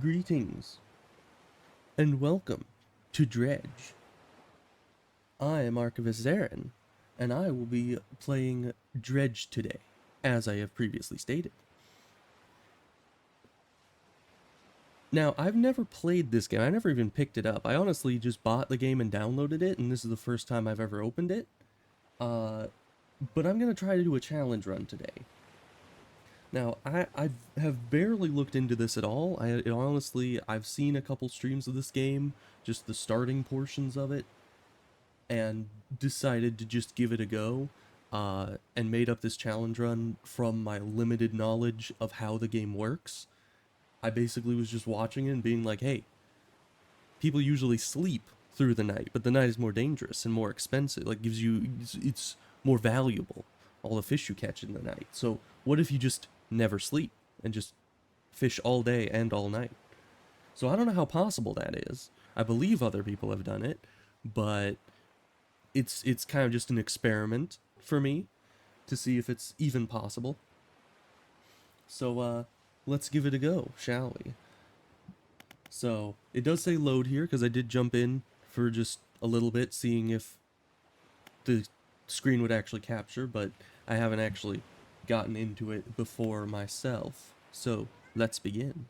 Greetings, and welcome to Dredge. I am Archivist Zarin, and I will be playing Dredge today, as I have previously stated. Now, I've never played this game, I never even picked it up. I honestly just bought the game and downloaded it, and this is the first time I've ever opened it. But I'm going to try to do a challenge run today. Now, I have barely looked into this at all. Honestly, I've seen a couple streams of this game, just the starting portions of it, and decided to just give it a go, and made up this challenge run from my limited knowledge of how the game works. I basically was just watching it and being like, hey, people usually sleep through the night, but the night is more dangerous and more expensive, like gives you, it's more valuable, all the fish you catch in the night. So what if you just never sleep and just fish all day and all night? So I don't know how possible that is. I believe other people have done it, but it's kind of just an experiment for me to see if it's even possible. So let's give it a go, shall we? So it does say load here because I did jump in for just a little bit, seeing if the screen would actually capture, but I haven't actually gotten into it before myself. So let's begin.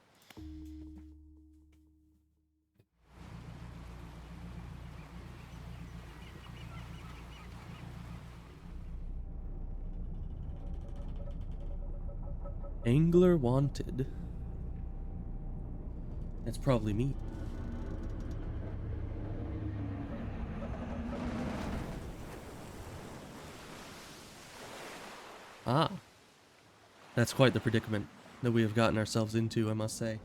Angler wanted. That's probably me. Ah. That's quite the predicament that we have gotten ourselves into, I must say.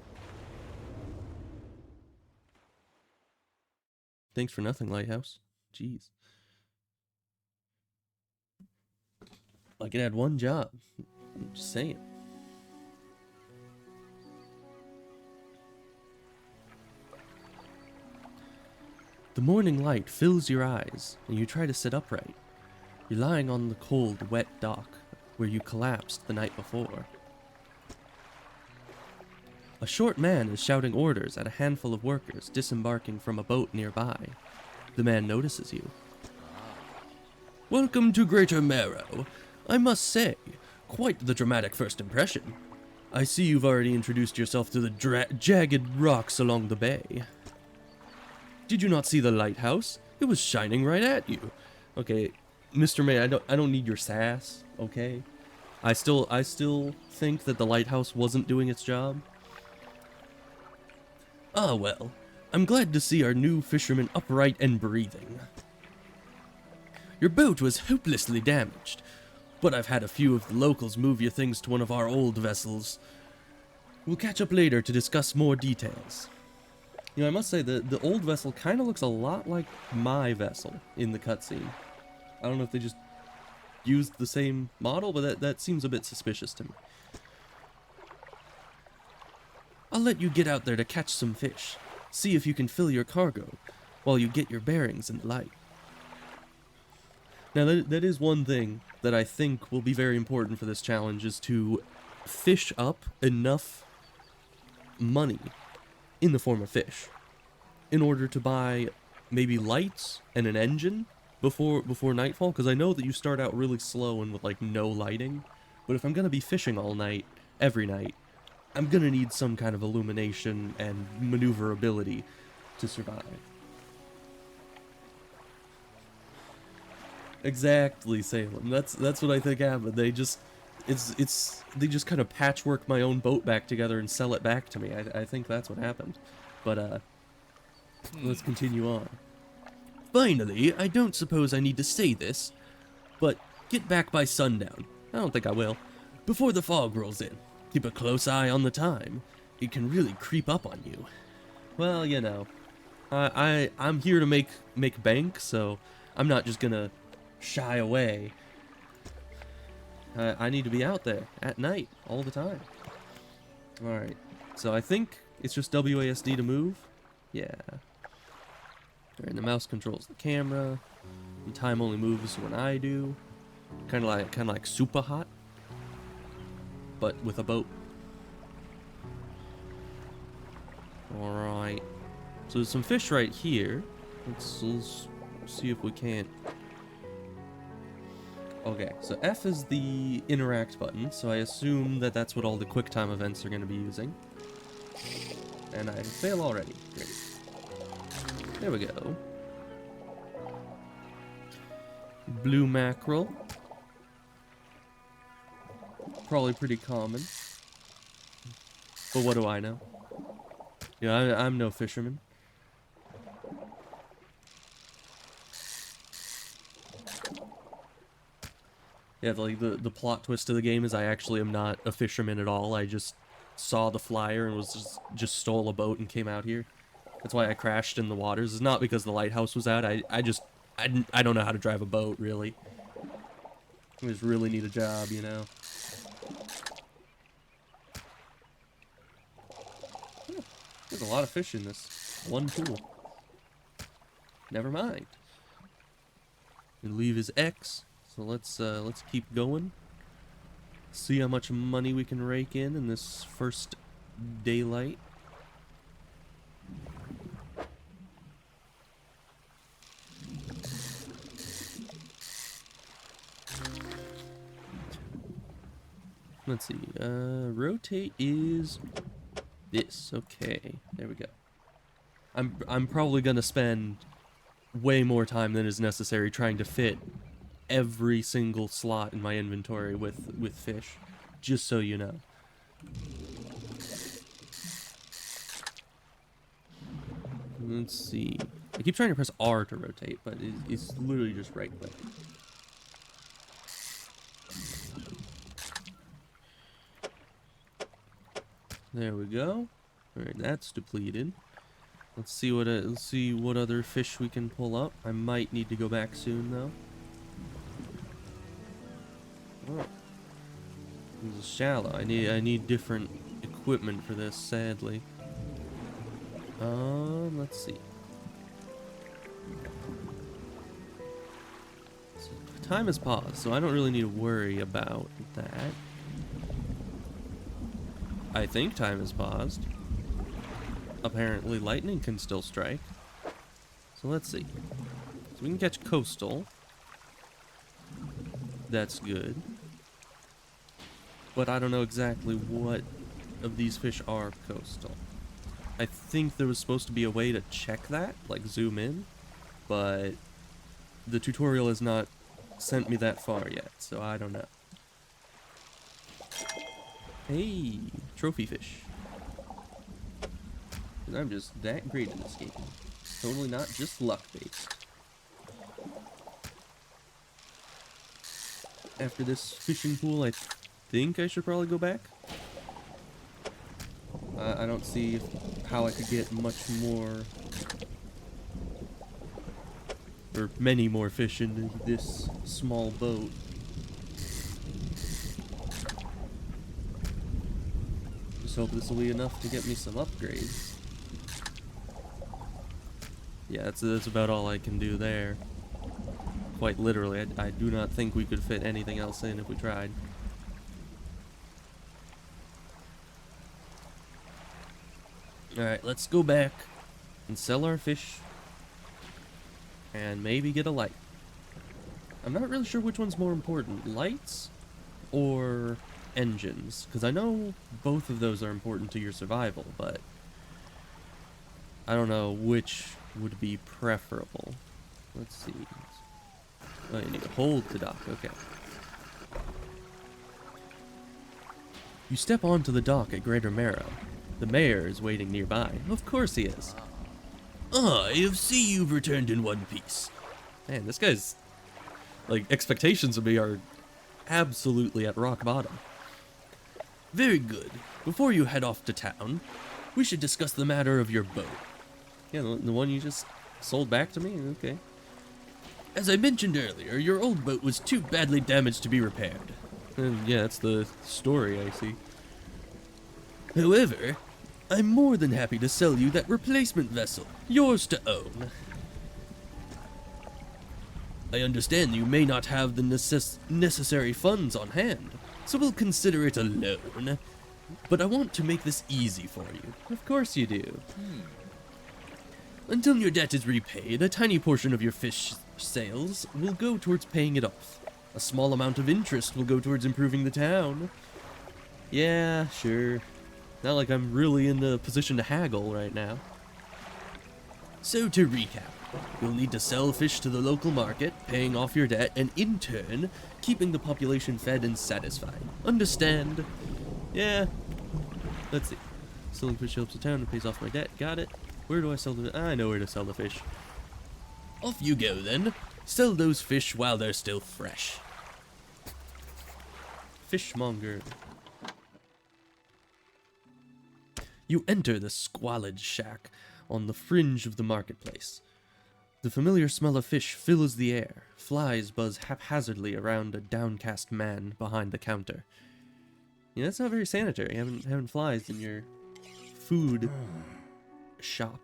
Thanks for nothing, Lighthouse. Jeez. Like it had one job. I'm just saying. The morning light fills your eyes, and you try to sit upright. You're lying on the cold, wet dock, where you collapsed the night before. A short man is shouting orders at a handful of workers disembarking from a boat nearby. The man notices you. Welcome to Greater Marrow. I must say, quite the dramatic first impression. I see you've already introduced yourself to the jagged rocks along the bay. Did you not see the lighthouse? It was shining right at you. Okay, Mr. May, I don't need your sass, okay? I still think that the lighthouse wasn't doing its job. Ah well, I'm glad to see our new fisherman upright and breathing. Your boat was hopelessly damaged, but I've had a few of the locals move your things to one of our old vessels. We'll catch up later to discuss more details. You know, I must say, the old vessel kind of looks a lot like my vessel in the cutscene. I don't know if they just used the same model, but that seems a bit suspicious to me. I'll let you get out there to catch some fish. See if you can fill your cargo while you get your bearings in the light. Now, that is one thing that I think will be very important for this challenge, is to fish up enough money in the form of fish in order to buy maybe lights and an engine before nightfall, because I know that you start out really slow and with like no lighting, but if I'm going to be fishing all night, every night, I'm going to need some kind of illumination and maneuverability to survive. Exactly, Salem. That's what I think happened. They just they just kind of patchwork my own boat back together and sell it back to me. I think that's what happened. But let's continue on. Finally, I don't suppose I need to say this, but get back by sundown. I don't think I will. Before the fog rolls in. Keep a close eye on the time. It can really creep up on you. Well, you know, I'm here to make bank, so I'm not just gonna shy away. I need to be out there at night all the time. Alright, so I think it's just WASD to move. Yeah. Alright, the mouse controls the camera. The time only moves when I do. Kind of like Super Hot, but with a boat. Alright. So there's some fish right here. Let's see if we can't... Okay, so F is the interact button, so I assume that that's what all the QuickTime events are going to be using. And I fail already. Great. There we go. Blue mackerel. Probably pretty common. But what do I know? Yeah, I'm no fisherman. Yeah, like the plot twist of the game is I actually am not a fisherman at all. I just saw the flyer and was just stole a boat and came out here. That's why I crashed in the waters. It's not because the lighthouse was out. I don't know how to drive a boat, really. I just really need a job, you know. There's a lot of fish in this one pool. Never mind. We leave his X, so let's keep going. See how much money we can rake in this first daylight. Let's see. Rotate is this. Okay, there we go. I'm probably gonna spend way more time than is necessary trying to fit every single slot in my inventory with fish, just so you know. Let's see. I keep trying to press R to rotate, but it's literally just right click. There we go. All right, that's depleted. Let's see what other fish we can pull up. I might need to go back soon though. Oh, this is shallow. I need different equipment for this, sadly. Let's see. So time has paused, so I don't really need to worry about that. I think time has paused. Apparently lightning can still strike. So let's see. So we can catch coastal. That's good. But I don't know exactly what of these fish are coastal. I think there was supposed to be a way to check that, like zoom in, but the tutorial has not sent me that far yet, so I don't know. Hey, trophy fish. And I'm just that great at this game. Totally not just luck based. After this fishing pool, I think I should probably go back. I don't see how I could get much more, or many more fish into this small boat. Just hope this will be enough to get me some upgrades. Yeah, that's about all I can do there. Quite literally, I do not think we could fit anything else in if we tried. Alright, let's go back and sell our fish and maybe get a light. I'm not really sure which one's more important, lights or engines, because I know both of those are important to your survival, but I don't know which would be preferable. Let's see. Oh, you need to hold the dock, okay. You step onto the dock at Greater Marrow. The mayor is waiting nearby. Of course he is. I see you've returned in one piece. Man, this guy's, like, expectations of me are absolutely at rock bottom. Very good. Before you head off to town, we should discuss the matter of your boat. Yeah, the one you just sold back to me? Okay. As I mentioned earlier, your old boat was too badly damaged to be repaired. Yeah, that's the story, I see. However, I'm more than happy to sell you that replacement vessel, yours to own. I understand you may not have the necessary funds on hand, so we'll consider it a loan. But I want to make this easy for you. Of course you do. Until your debt is repaid, a tiny portion of your fish sales will go towards paying it off. A small amount of interest will go towards improving the town. Yeah, sure. Not like I'm really in the position to haggle right now. So to recap, you'll need to sell fish to the local market, paying off your debt, and in turn, keeping the population fed and satisfied. Understand? Yeah. Let's see. Selling fish helps the town and pays off my debt. Got it. Where do I sell the... I know where to sell the fish. Off you go then. Sell those fish while they're still fresh. Fishmonger. You enter the squalid shack on the fringe of the marketplace. The familiar smell of fish fills the air. Flies buzz haphazardly around a downcast man behind the counter. Yeah, that's not very sanitary, having flies in your food shop.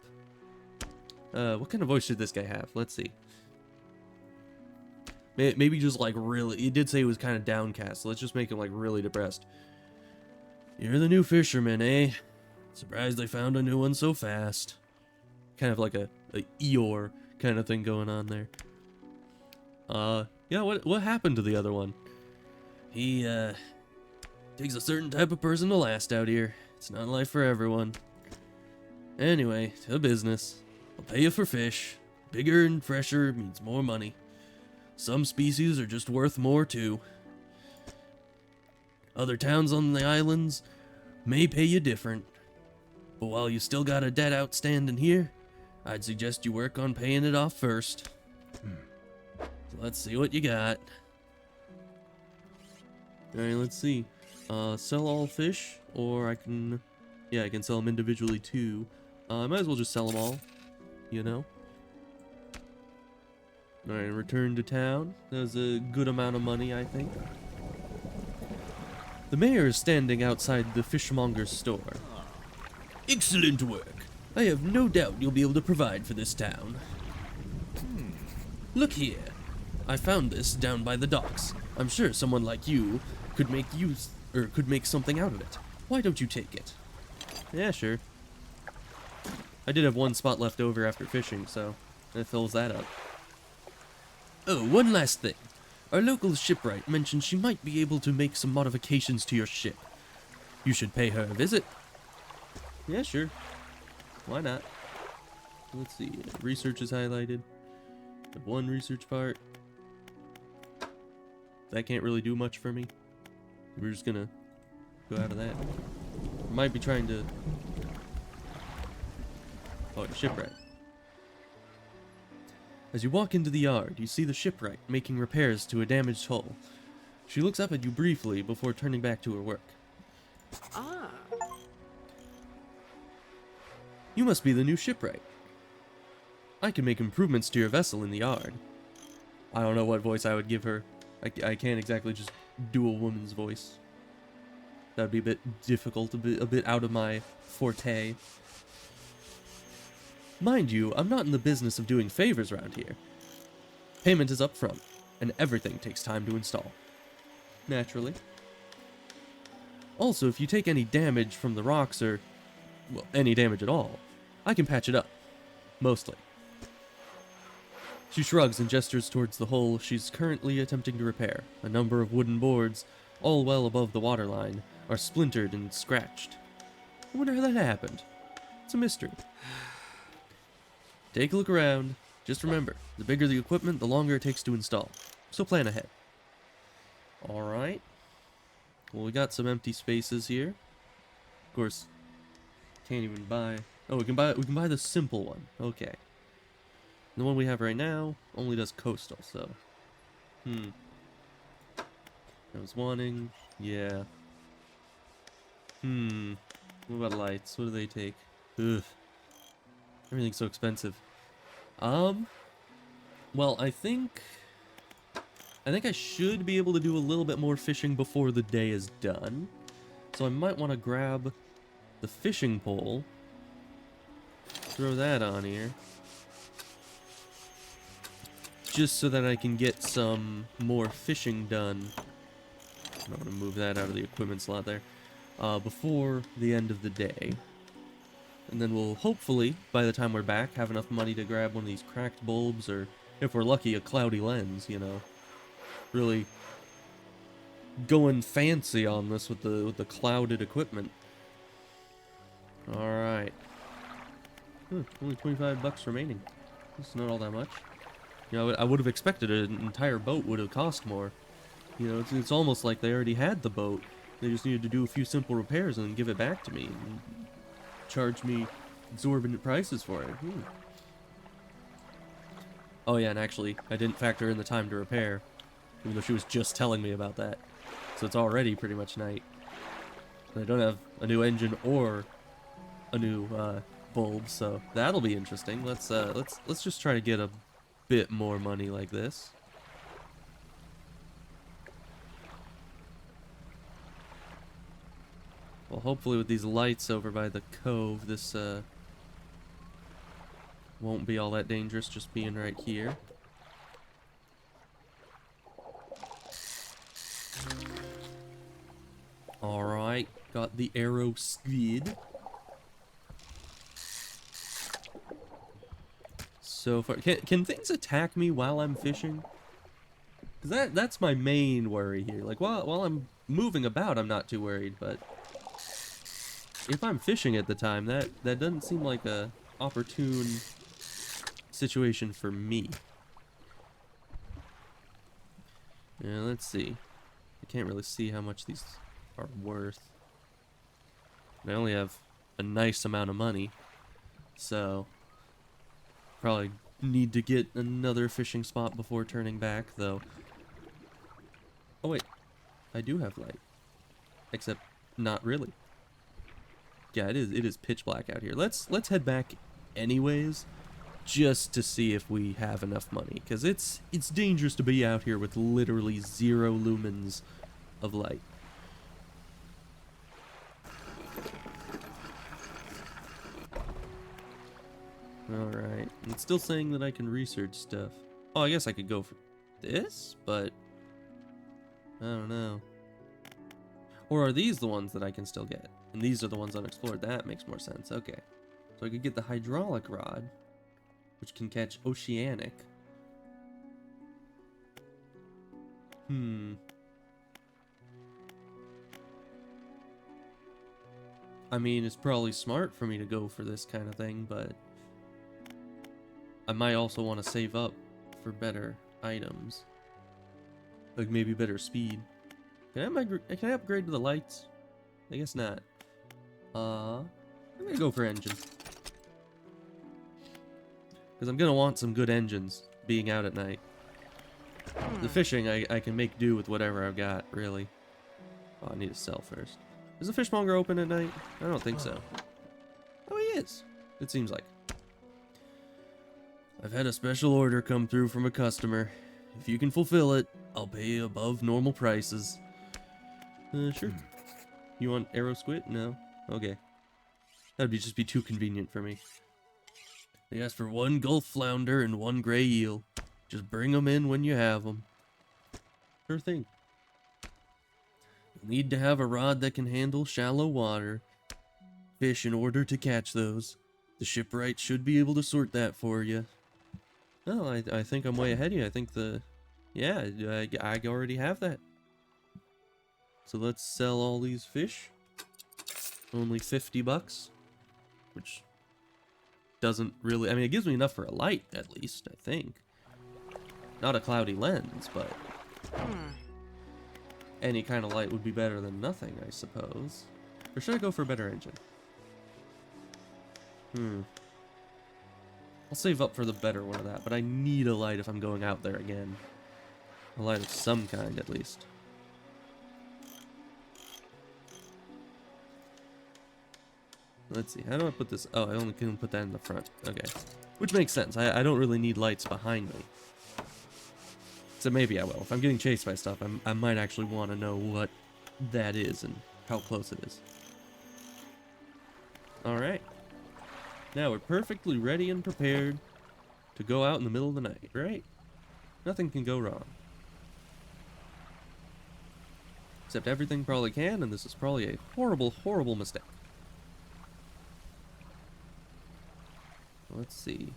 What kind of voice should this guy have? Let's see. Maybe just like really... He did say he was kind of downcast, so let's just make him like really depressed. You're the new fisherman, eh? Surprised they found a new one so fast. Kind of like a Eeyore kind of thing going on there. Yeah, what happened to the other one? He, takes a certain type of person to last out here. It's not life for everyone. Anyway, to business. I'll pay you for fish. Bigger and fresher means more money. Some species are just worth more too. Other towns on the islands may pay you different. But while you still got a debt outstanding here, I'd suggest you work on paying it off first. So let's see what you got. Alright, let's see. Sell all fish, or I can... Yeah, I can sell them individually too. I might as well just sell them all, you know? Alright, return to town. That's a good amount of money, I think. The mayor is standing outside the fishmonger's store. Excellent work. I have no doubt you'll be able to provide for this town. Look here. I found this down by the docks. I'm sure someone like you could make something out of it. Why don't you take it? Yeah, sure. I did have one spot left over after fishing, so it fills that up. Oh, one last thing. Our local shipwright mentioned she might be able to make some modifications to your ship. You should pay her a visit. Yeah, sure. Why not? Let's see. Research is highlighted. The one research part. That can't really do much for me. We're just gonna go out of that. Might be trying to... Oh, shipwright. As you walk into the yard, you see the shipwright making repairs to a damaged hull. She looks up at you briefly before turning back to her work. Ah. You must be the new shipwright. I can make improvements to your vessel in the yard. I don't know what voice I would give her. I can't exactly just do a woman's voice. That would be a bit difficult, a bit out of my forte. Mind you, I'm not in the business of doing favors around here. Payment is up front, and everything takes time to install. Naturally. Also, if you take any damage from the rocks or, well, any damage at all, I can patch it up. Mostly. She shrugs and gestures towards the hull she's currently attempting to repair. A number of wooden boards, all well above the waterline, are splintered and scratched. I wonder how that happened. It's a mystery. Take a look around. Just remember, the bigger the equipment, the longer it takes to install. So plan ahead. Alright. Well, we got some empty spaces here. Of course, can't even buy... Oh, we can buy the simple one. Okay. The one we have right now only does coastal, so... I was wanting... Yeah. What about lights? What do they take? Ugh. Everything's so expensive. Well, I think I should be able to do a little bit more fishing before the day is done. So I might want to grab the fishing pole. Throw that on here. Just so that I can get some more fishing done. I'm going to move that out of the equipment slot there. before the end of the day. And then we'll hopefully, by the time we're back, have enough money to grab one of these cracked bulbs, or if we're lucky, a cloudy lens, you know. Really going fancy on this with the clouded equipment. Alright. Only 25 bucks remaining. It's not all that much. You know, I would have expected an entire boat would have cost more. You know, it's almost like they already had the boat. They just needed to do a few simple repairs and then give it back to me. And charge me exorbitant prices for it. Oh yeah, and actually, I didn't factor in the time to repair. Even though she was just telling me about that. So it's already pretty much night. And I don't have a new engine or a new bulb, so that'll be interesting. Let's just try to get a bit more money like this. Well, hopefully with these lights over by the cove, this won't be all that dangerous just being right here. Alright, got the arrow skid. So far, can things attack me while I'm fishing? Because that's my main worry here. Like, while I'm moving about, I'm not too worried, but if I'm fishing at the time, that doesn't seem like a opportune situation for me. Yeah, let's see. I can't really see how much these are worth. I only have a nice amount of money, so probably need to get another fishing spot before turning back, though. Oh wait, I do have light, except not really. Yeah, it is pitch black out here. Let's head back anyways, just to see if we have enough money, because it's dangerous to be out here with literally 0 lumens of light. Alright, it's still saying that I can research stuff. Oh, I guess I could go for this, but I don't know. Or are these the ones that I can still get? And these are the ones unexplored. That makes more sense. Okay. So I could get the hydraulic rod, which can catch oceanic. I mean, it's probably smart for me to go for this kind of thing, but I might also want to save up for better items. Like maybe better speed. Can I upgrade to the lights? I guess not. I'm gonna go for engine. Because I'm gonna want some good engines being out at night. The fishing, I can make do with whatever I've got, really. Oh, I need to sell first. Is the fishmonger open at night? I don't think so. Oh, he is. It seems like. I've had a special order come through from a customer. If you can fulfill it, I'll pay above normal prices. Sure. You want arrow squid? No? Okay. That'd just be too convenient for me. They asked for 1 gulf flounder and 1 gray eel. Just bring them in when you have them. Sure thing. You'll need to have a rod that can handle shallow water. Fish in order to catch those. The shipwright should be able to sort that for you. Oh, I think I'm way ahead of you. I think yeah, I already have that. So let's sell all these fish. Only 50 bucks. Which doesn't really... I mean, it gives me enough for a light, at least, I think. Not a cloudy lens, but... any kind of light would be better than nothing, I suppose. Or should I go for a better engine? I'll save up for the better one of that, but I need a light if I'm going out there again. A light of some kind, at least. Let's see, how do I put this? Oh, I only can put that in the front. Okay. Which makes sense. I don't really need lights behind me. So maybe I will. If I'm getting chased by stuff, I might actually want to know what that is and how close it is. Alright. Now we're perfectly ready and prepared to go out in the middle of the night, right? Nothing can go wrong. Except everything probably can, and this is probably a horrible, horrible mistake. Let's see.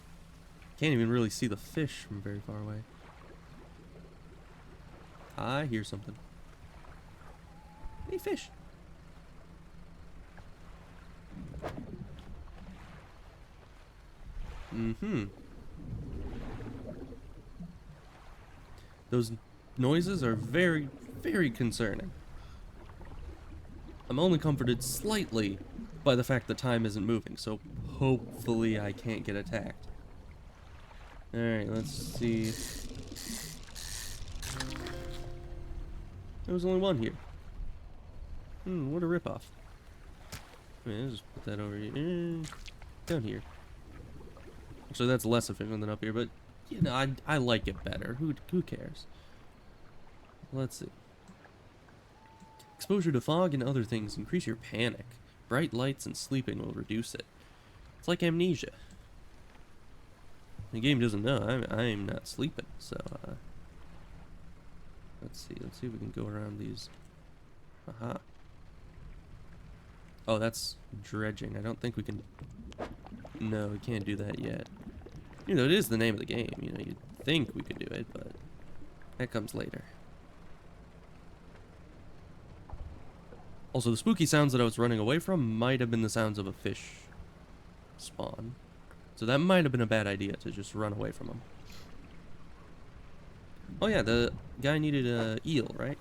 Can't even really see the fish from very far away. I hear something. Hey, fish. Mm-hmm. Those noises are very, very concerning. I'm only comforted slightly by the fact that time isn't moving, so hopefully I can't get attacked. Alright, let's see. There was only one here. What a ripoff. I'll just put that over here. Down here. Actually, that's less efficient than up here, but, you know, I like it better. Who cares? Let's see. Exposure to fog and other things increase your panic. Bright lights and sleeping will reduce it. It's like amnesia. The game doesn't know I'm not sleeping, so let's see if we can go around these. Aha. Oh, that's dredging. I don't think we can. No, we can't do that yet. You know, it is the name of the game. You know, you'd think we could do it, but that comes later. Also, the spooky sounds that I was running away from might have been the sounds of a fish spawn. So that might have been a bad idea to just run away from them. Oh yeah, the guy needed a eel, right?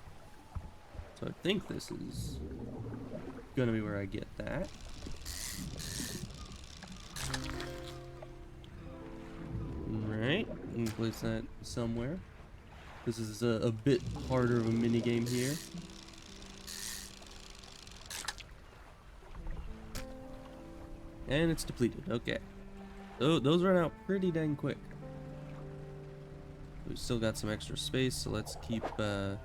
So I think this is gonna be where I get that. Right, we can place that somewhere. This is a bit harder of a mini game here. And it's depleted. Okay. So those run out pretty dang quick. We've still got some extra space, so let's keep. You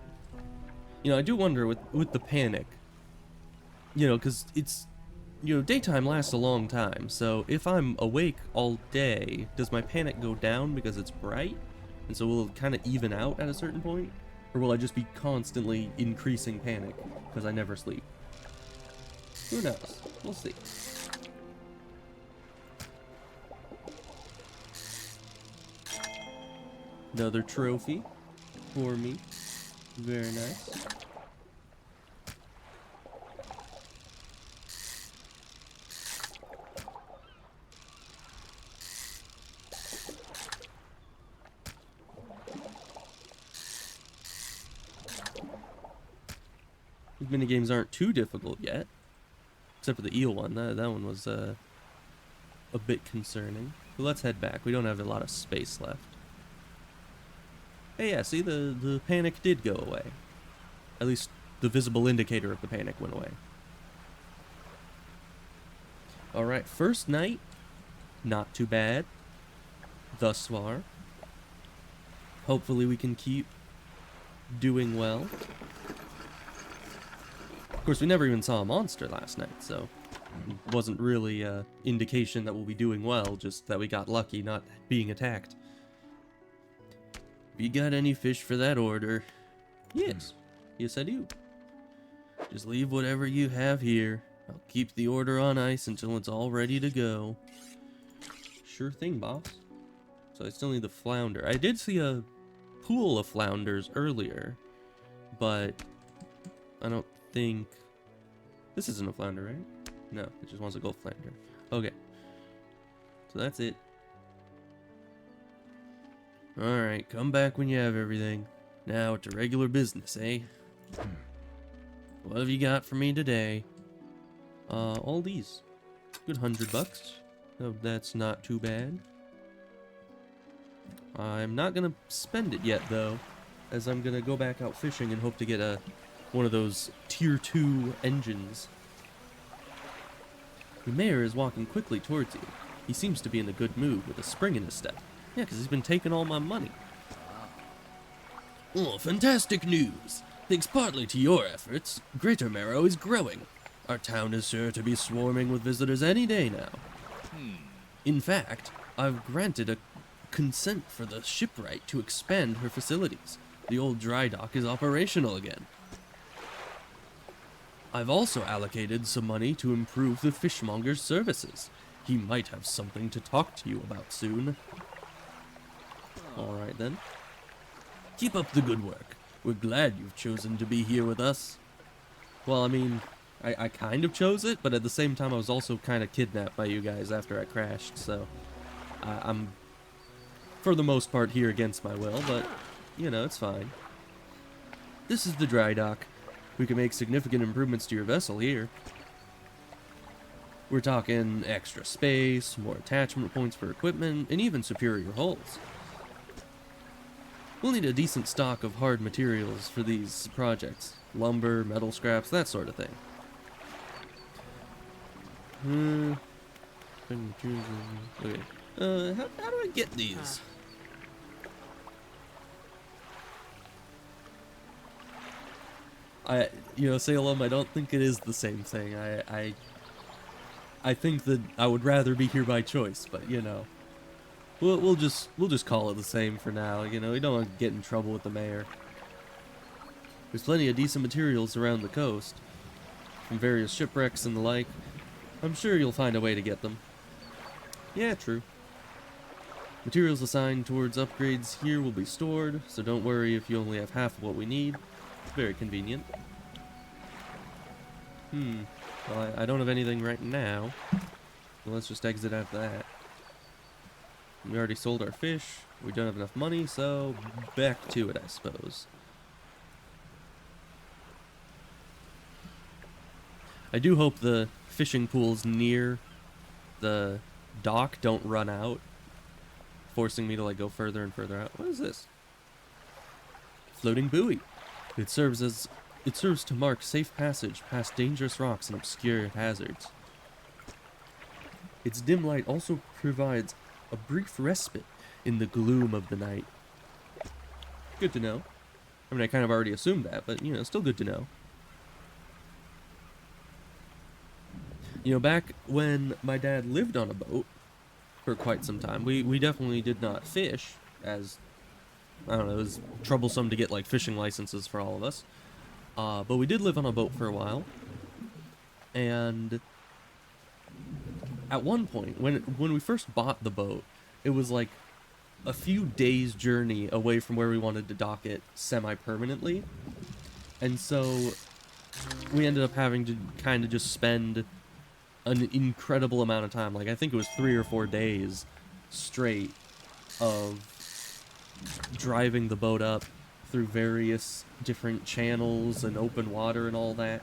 know, I do wonder with the panic. You know, because it's, you know, daytime lasts a long time. So if I'm awake all day, does my panic go down because it's bright, and so will it kind of even out at a certain point, or will I just be constantly increasing panic because I never sleep? Who knows? We'll see. Another trophy for me. Very nice. These minigames aren't too difficult yet. Except for the eel one. That one was a bit concerning. But let's head back. We don't have a lot of space left. Hey, yeah, see, the panic did go away. At least the visible indicator of the panic went away. Alright, first night. Not too bad. Thus far. Hopefully we can keep doing well. Of course, we never even saw a monster last night, so it wasn't really an indication that we'll be doing well, just that we got lucky not being attacked. You got any fish for that order? Yes. Yes, I do. Just leave whatever you have here. I'll keep the order on ice until it's all ready to go. Sure thing, boss. So I still need the flounder. I did see a pool of flounders earlier, but I don't think... This isn't a flounder, right? No, it just wants a gold flounder. Okay. So that's it. Alright, come back when you have everything. Now to regular business, eh? What have you got for me today? All these. Good $100. Oh, that's not too bad. I'm not gonna spend it yet, though, as I'm gonna go back out fishing and hope to get one of those tier 2 engines. The mayor is walking quickly towards you. He seems to be in a good mood with a spring in his step. Yeah, because he's been taking all my money. Oh, fantastic news! Thanks partly to your efforts, Greater Marrow is growing. Our town is sure to be swarming with visitors any day now. In fact, I've granted a consent for the shipwright to expand her facilities. The old dry dock is operational again. I've also allocated some money to improve the fishmonger's services. He might have something to talk to you about soon. Alright then. Keep up the good work. We're glad you've chosen to be here with us. Well, I mean, I kind of chose it, but at the same time I was also kind of kidnapped by you guys after I crashed, so I'm, for the most part, here against my will, but, you know, it's fine. This is the dry dock. We can make significant improvements to your vessel here. We're talking extra space, more attachment points for equipment, and even superior hulls. We'll need a decent stock of hard materials for these projects. Lumber, metal scraps, that sort of thing. Okay. How do I get these? Salem, I don't think it is the same thing. I think that I would rather be here by choice, but you know, we'll just call it the same for now. You know, we don't want to get in trouble with the mayor. There's plenty of decent materials around the coast, from various shipwrecks and the like. I'm sure you'll find a way to get them. Yeah, true. Materials assigned towards upgrades here will be stored, so don't worry if you only have half of what we need. It's very convenient. Well, I don't have anything right now. Well, let's just exit after that. We already sold our fish. We don't have enough money, so back to it, I suppose. I do hope the fishing pools near the dock don't run out, forcing me to like go further and further out. What is this? Floating buoy. It serves to mark safe passage past dangerous rocks and obscure hazards. Its dim light also provides a brief respite in the gloom of the night. Good to know. I mean, I kind of already assumed that, but you know, still good to know. You know, back when my dad lived on a boat for quite some time, we definitely did not fish, as, I don't know, it was troublesome to get, like, fishing licenses for all of us. But we did live on a boat for a while, and at one point, when we first bought the boat, it was, like, a few days' journey away from where we wanted to dock it semi-permanently, and so we ended up having to kind of just spend an incredible amount of time, like I think it was 3 or 4 days straight of driving the boat up through various different channels and open water and all that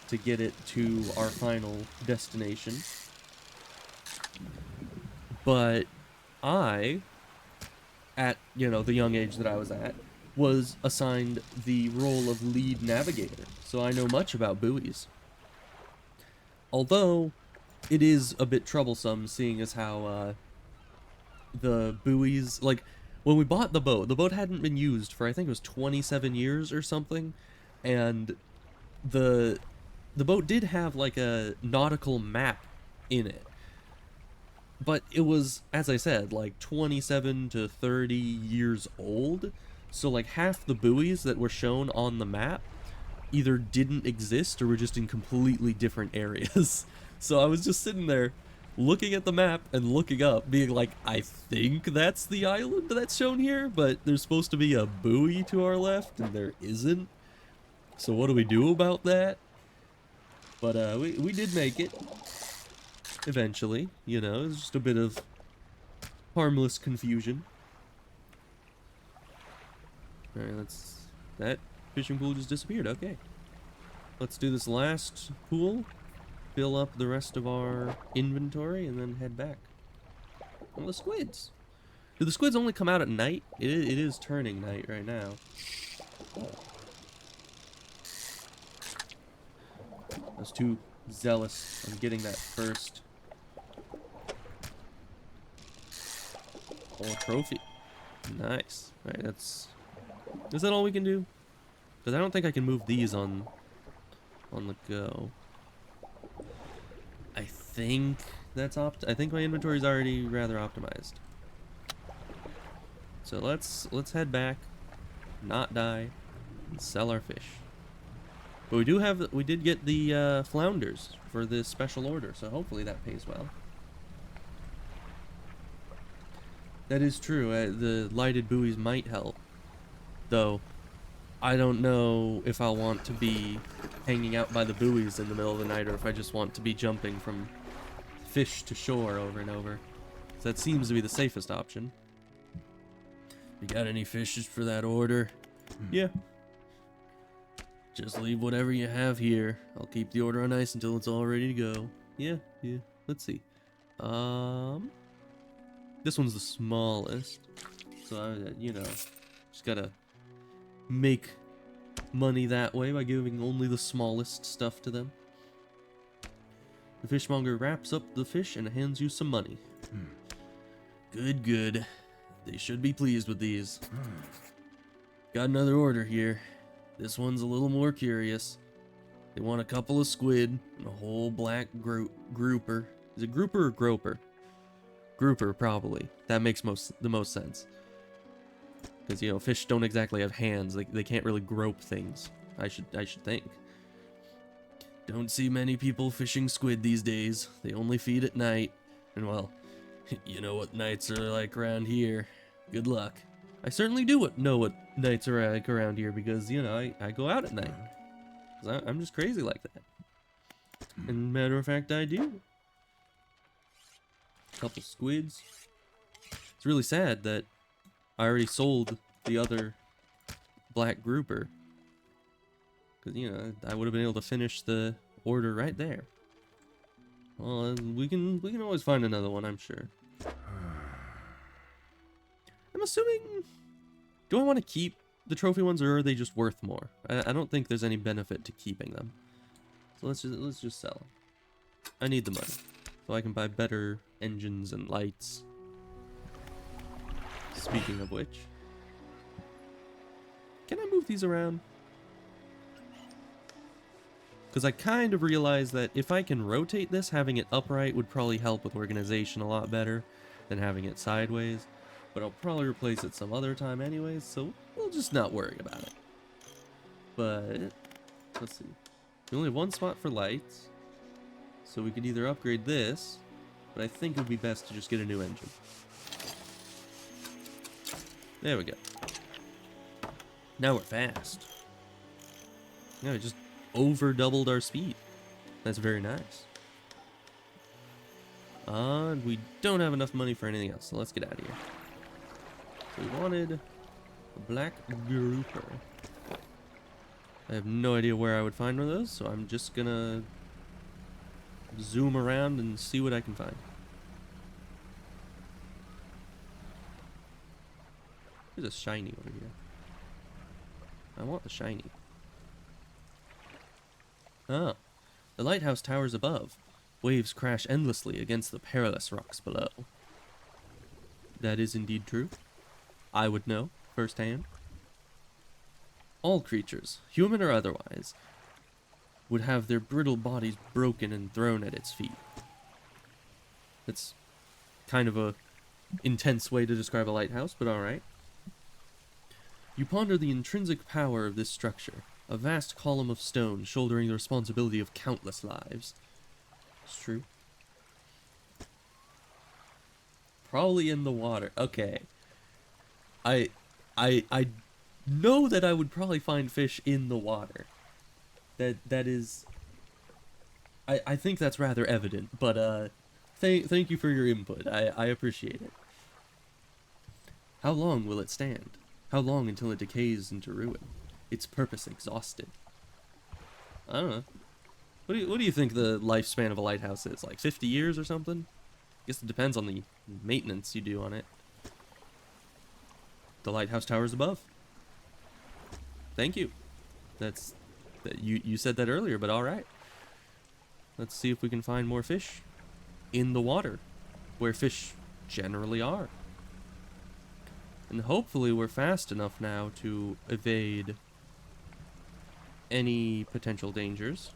to get it to our final destination. But I, at, you know, the young age that I was at, was assigned the role of lead navigator, so I know much about buoys. Although, it is a bit troublesome, seeing as how, the buoys, like, when we bought the boat hadn't been used for, I think it was 27 years or something, and the boat did have, like, a nautical map in it. But it was, as I said, like, 27 to 30 years old, so, like, half the buoys that were shown on the map either didn't exist or were just in completely different areas. So I was just sitting there looking at the map and looking up, being like, I think that's the island that's shown here, but there's supposed to be a buoy to our left and there isn't. So what do we do about that? But we did make it eventually, you know. It was just a bit of harmless confusion. Alright, that fishing pool just disappeared. Okay, let's do this last pool, fill up the rest of our inventory, and then head back. And the squids. Do the squids only come out at night? It is turning night right now. I was too zealous on getting that first trophy. Nice. Alright, is that all we can do? Because I don't think I can move these on the go. I think that's I think my inventory is already rather optimized. So let's head back, not die, and sell our fish. But we did get the flounders for this special order, so hopefully that pays well. That is true. The lighted buoys might help, though. I don't know if I'll want to be hanging out by the buoys in the middle of the night, or if I just want to be jumping from fish to shore over and over. So that seems to be the safest option. You got any fishes for that order? Yeah. Just leave whatever you have here. I'll keep the order on ice until it's all ready to go. Yeah. Let's see. This one's the smallest. So, you know, just gotta make money that way by giving only the smallest stuff to them. The fishmonger wraps up the fish and hands you some money. Good. They should be pleased with these. Got another order here. This one's a little more curious. They want a couple of squid and a whole black grouper. Is it grouper or groper? Grouper, probably. That makes the most sense. Because, you know, fish don't exactly have hands. They can't really grope things. I should think. Don't see many people fishing squid these days. They only feed at night. And, well, you know what nights are like around here. Good luck. I certainly do know what nights are like around here because, you know, I go out at night. 'Cause I'm just crazy like that. And matter of fact, I do. Couple squids. It's really sad that I already sold the other black grouper. Because, you know, I would have been able to finish the order right there. Well, we can always find another one, I'm sure. I'm assuming... Do I want to keep the trophy ones, or are they just worth more? I don't think there's any benefit to keeping them. So let's just sell them. I need the money, so I can buy better engines and lights. Speaking of which... Can I move these around? Because I kind of realized that if I can rotate this, having it upright would probably help with organization a lot better than having it sideways. But I'll probably replace it some other time anyways, so we'll just not worry about it. But, let's see. We only have one spot for lights, so we could either upgrade this, but I think it would be best to just get a new engine. There we go. Now we're fast. Now we just over doubled our speed. That's very nice. And we don't have enough money for anything else, so let's get out of here. So we wanted a black grouper. I have no idea where I would find one of those, so I'm just gonna zoom around and see what I can find. There's a shiny over here. I want the shiny. Ah, the lighthouse towers above. Waves crash endlessly against the perilous rocks below. That is indeed true. I would know firsthand. All creatures, human or otherwise, would have their brittle bodies broken and thrown at its feet. It's kind of a intense way to describe a lighthouse, but alright. You ponder the intrinsic power of this structure, a vast column of stone shouldering the responsibility of countless lives. It's true. Probably in the water. Okay. I know that I would probably find fish in the water. That is... I think that's rather evident, but thank you for your input. I appreciate it. How long will it stand? How long until it decays into ruin? Its purpose exhausted. I don't know. What do you think the lifespan of a lighthouse is? Like 50 years or something? I guess it depends on the maintenance you do on it. The lighthouse towers above. Thank you. You said that earlier, but all right. Let's see if we can find more fish in the water, where fish generally are. And hopefully we're fast enough now to evade any potential dangers.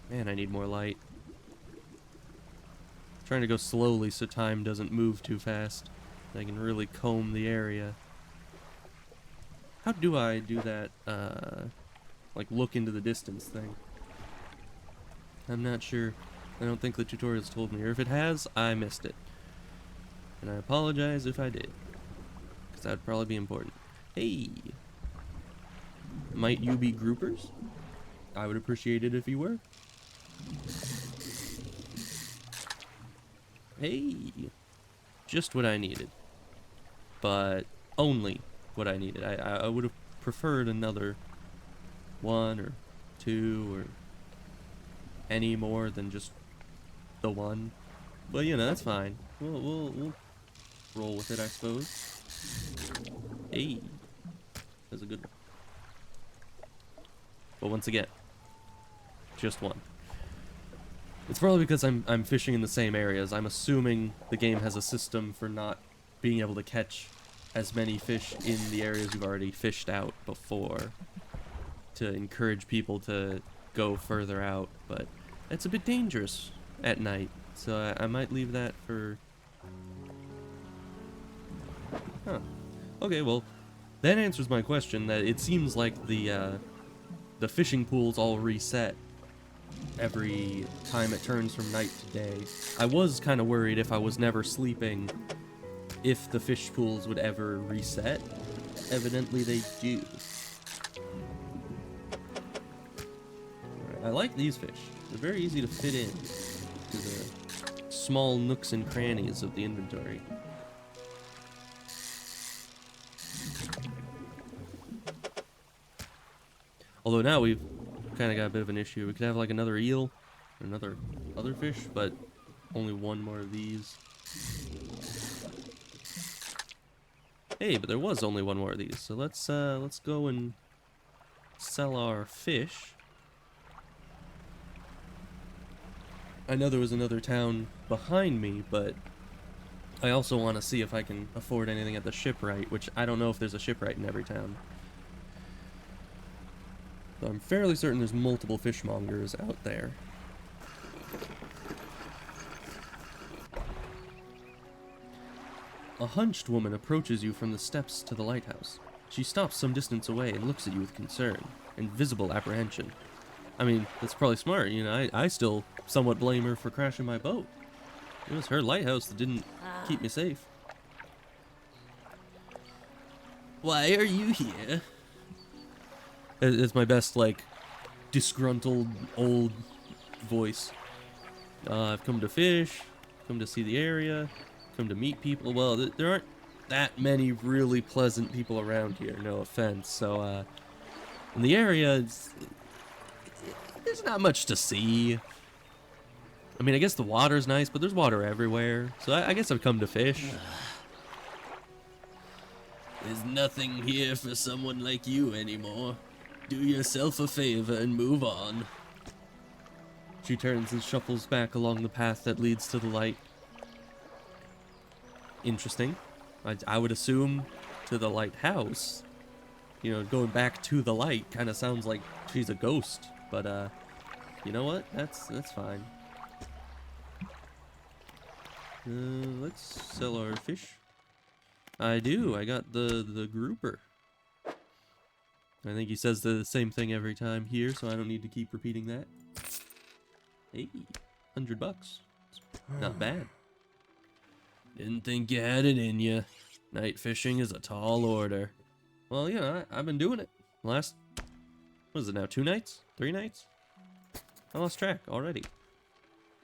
Man, I need more light. I'm trying to go slowly so time doesn't move too fast. I can really comb the area. How do I do that? like, look into the distance thing. I'm not sure. I don't think the tutorial's told me, or if it has, I missed it. And I apologize if I did, because that would probably be important. Hey! Might you be groupers? I would appreciate it if you were. Hey! Just what I needed. But only what I needed. I would have preferred another one or two or any more than just the one. But you know, that's fine. We'll roll with it, I suppose. Hey! That's a good one. But once again, just one. It's probably because I'm fishing in the same areas. I'm assuming the game has a system for not being able to catch as many fish in the areas you've already fished out before, to encourage people to go further out, but it's a bit dangerous at night, so I might leave that for... Huh. Okay, well, that answers my question, that it seems like the fishing pools all reset every time it turns from night to day. I was kind of worried if I was never sleeping, if the fish pools would ever reset. Evidently they do. Alright, I like these fish. They're very easy to fit in to the small nooks and crannies of the inventory. Although now we've kind of got a bit of an issue. We could have like another eel, or other fish, but only one more of these. Hey, but there was only one more of these, so let's go and sell our fish. I know there was another town behind me, but I also want to see if I can afford anything at the shipwright, which I don't know if there's a shipwright in every town. So I'm fairly certain there's multiple fishmongers out there. A hunched woman approaches you from the steps to the lighthouse. She stops some distance away and looks at you with concern and visible apprehension. I mean, that's probably smart, you know, I still somewhat blame her for crashing my boat. It was her lighthouse that didn't keep me safe. Why are you here? It's my best, like, disgruntled old voice. I've come to fish, come to see the area, come to meet people. Well, there aren't that many really pleasant people around here, no offense. So, in the area, there's not much to see. I mean, I guess the water's nice, but there's water everywhere. So I guess I've come to fish. There's nothing here for someone like you anymore. Do yourself a favor and move on. She turns and shuffles back along the path that leads to the light. Interesting. I would assume to the lighthouse. You know, going back to the light kind of sounds like she's a ghost. But, you know what? That's fine. Let's sell our fish. I do. I got the grouper. I think he says the same thing every time here, so I don't need to keep repeating that. Hey, $100. Not bad. Didn't think you had it in you. Night fishing is a tall order. Well, you know, I've been doing it. Last, what is it now, 2 nights? 3 nights? I lost track already.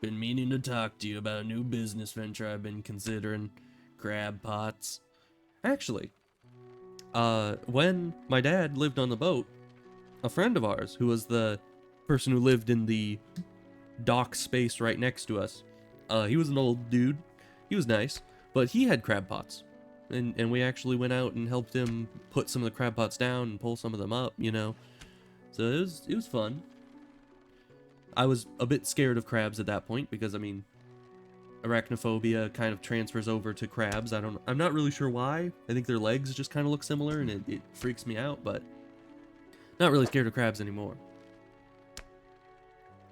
Been meaning to talk to you about a new business venture I've been considering. Crab pots. Actually, when my dad lived on the boat, a friend of ours, who was the person who lived in the dock space right next to us, he was an old dude. He was nice, but he had crab pots. And we actually went out and helped him put some of the crab pots down and pull some of them up, you know. So it was fun. I was a bit scared of crabs at that point because, I mean, arachnophobia kind of transfers over to crabs. I'm not really sure why. I think their legs just kind of look similar and it freaks me out, but not really scared of crabs anymore.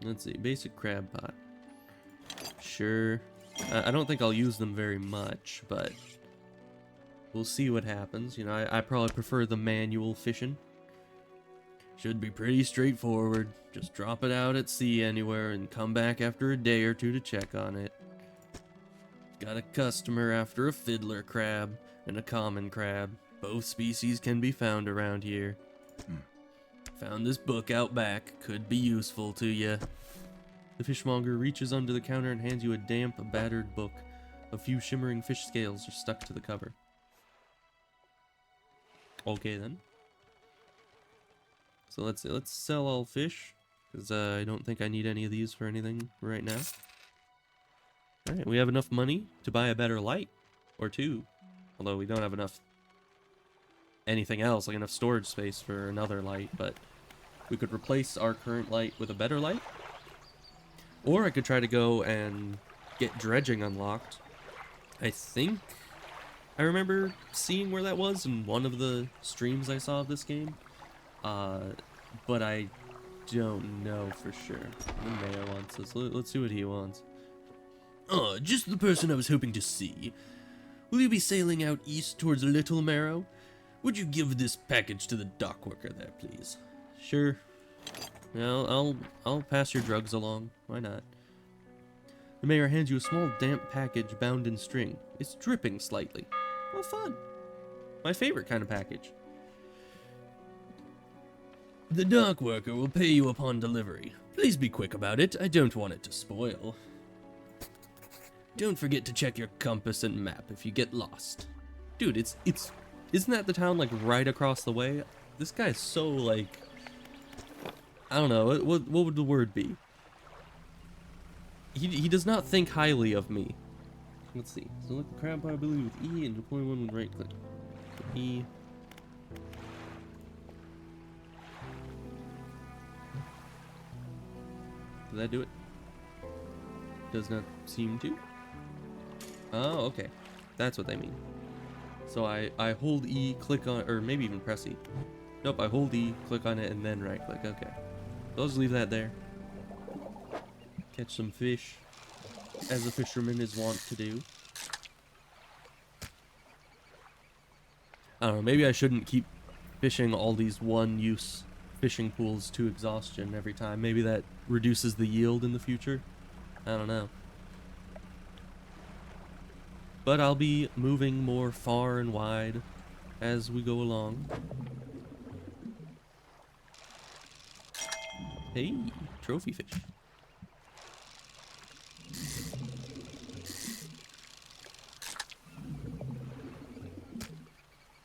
Let's see, basic crab pot. Sure. I don't think I'll use them very much, but we'll see what happens. You know, I probably prefer the manual fishing. Should be pretty straightforward. Just drop it out at sea anywhere and come back after a day or two to check on it. Got a customer after a fiddler crab and a common crab. Both species can be found around here. Found this book out back. Could be useful to you. The fishmonger reaches under the counter and hands you a damp, battered book. A few shimmering fish scales are stuck to the cover. Okay then. So let's sell all fish, because I don't think I need any of these for anything right now. Alright, we have enough money to buy a better light, or two. Although we don't have enough anything else, like enough storage space for another light, but we could replace our current light with a better light. Or I could try to go and get dredging unlocked. I think I remember seeing where that was in one of the streams I saw of this game. But I don't know for sure. The mayor wants this. Let's see what he wants. Oh, just the person I was hoping to see. Will you be sailing out east towards Little Marrow? Would you give this package to the dock worker there, please? Sure. I'll pass your drugs along. Why not? The mayor hands you a small damp package bound in string. It's dripping slightly. Well, fun. My favorite kind of package. The dock worker will pay you upon delivery. Please be quick about it. I don't want it to spoil. Don't forget to check your compass and map if you get lost. Dude, isn't that the town, like, right across the way? This guy's so, like, I don't know, what would the word be? He does not think highly of me. Let's see. Select the crab probability with E and deploy one with right click. E. Did that do it? Does not seem to. Oh, okay. That's what they mean. So I hold E, click on, or maybe even press E. Nope, I hold E, click on it, and then right click. Okay. So I'll just leave that there. Catch some fish, as a fisherman is wont to do. I don't know, maybe I shouldn't keep fishing all these one-use fishing pools to exhaustion every time. Maybe that reduces the yield in the future. I don't know. But I'll be moving more far and wide as we go along. Hey, trophy fish.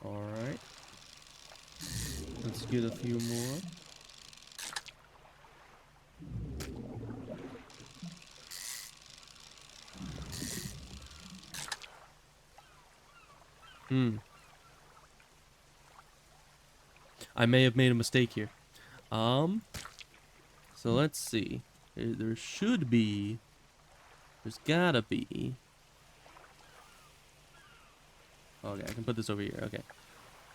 Alright. Let's get a few more. I may have made a mistake here. So let's see. There should be... There's gotta be... Okay, I can put this over here. Okay.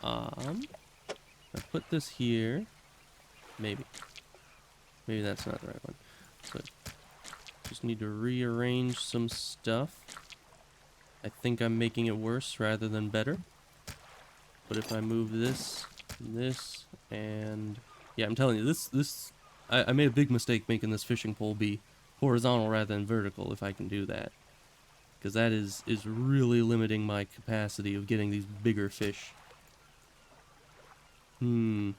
I put this here. Maybe. Maybe that's not the right one. But just need to rearrange some stuff. I think I'm making it worse rather than better. But if I move this, and... Yeah, I'm telling you, I made a big mistake making this fishing pole be horizontal rather than vertical, if I can do that. Because that is really limiting my capacity of getting these bigger fish. Yeah,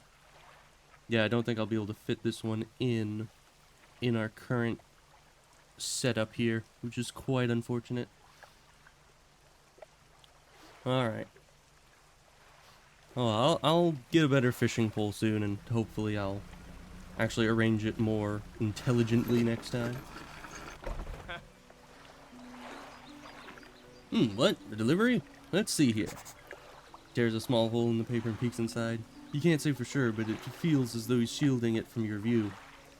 I don't think I'll be able to fit this one in our current setup here, which is quite unfortunate. Alright. Oh, I'll get a better fishing pole soon, and hopefully I'll actually arrange it more intelligently next time. What? The delivery? Let's see here. Tears a small hole in the paper and peeks inside. You can't say for sure, but it feels as though he's shielding it from your view.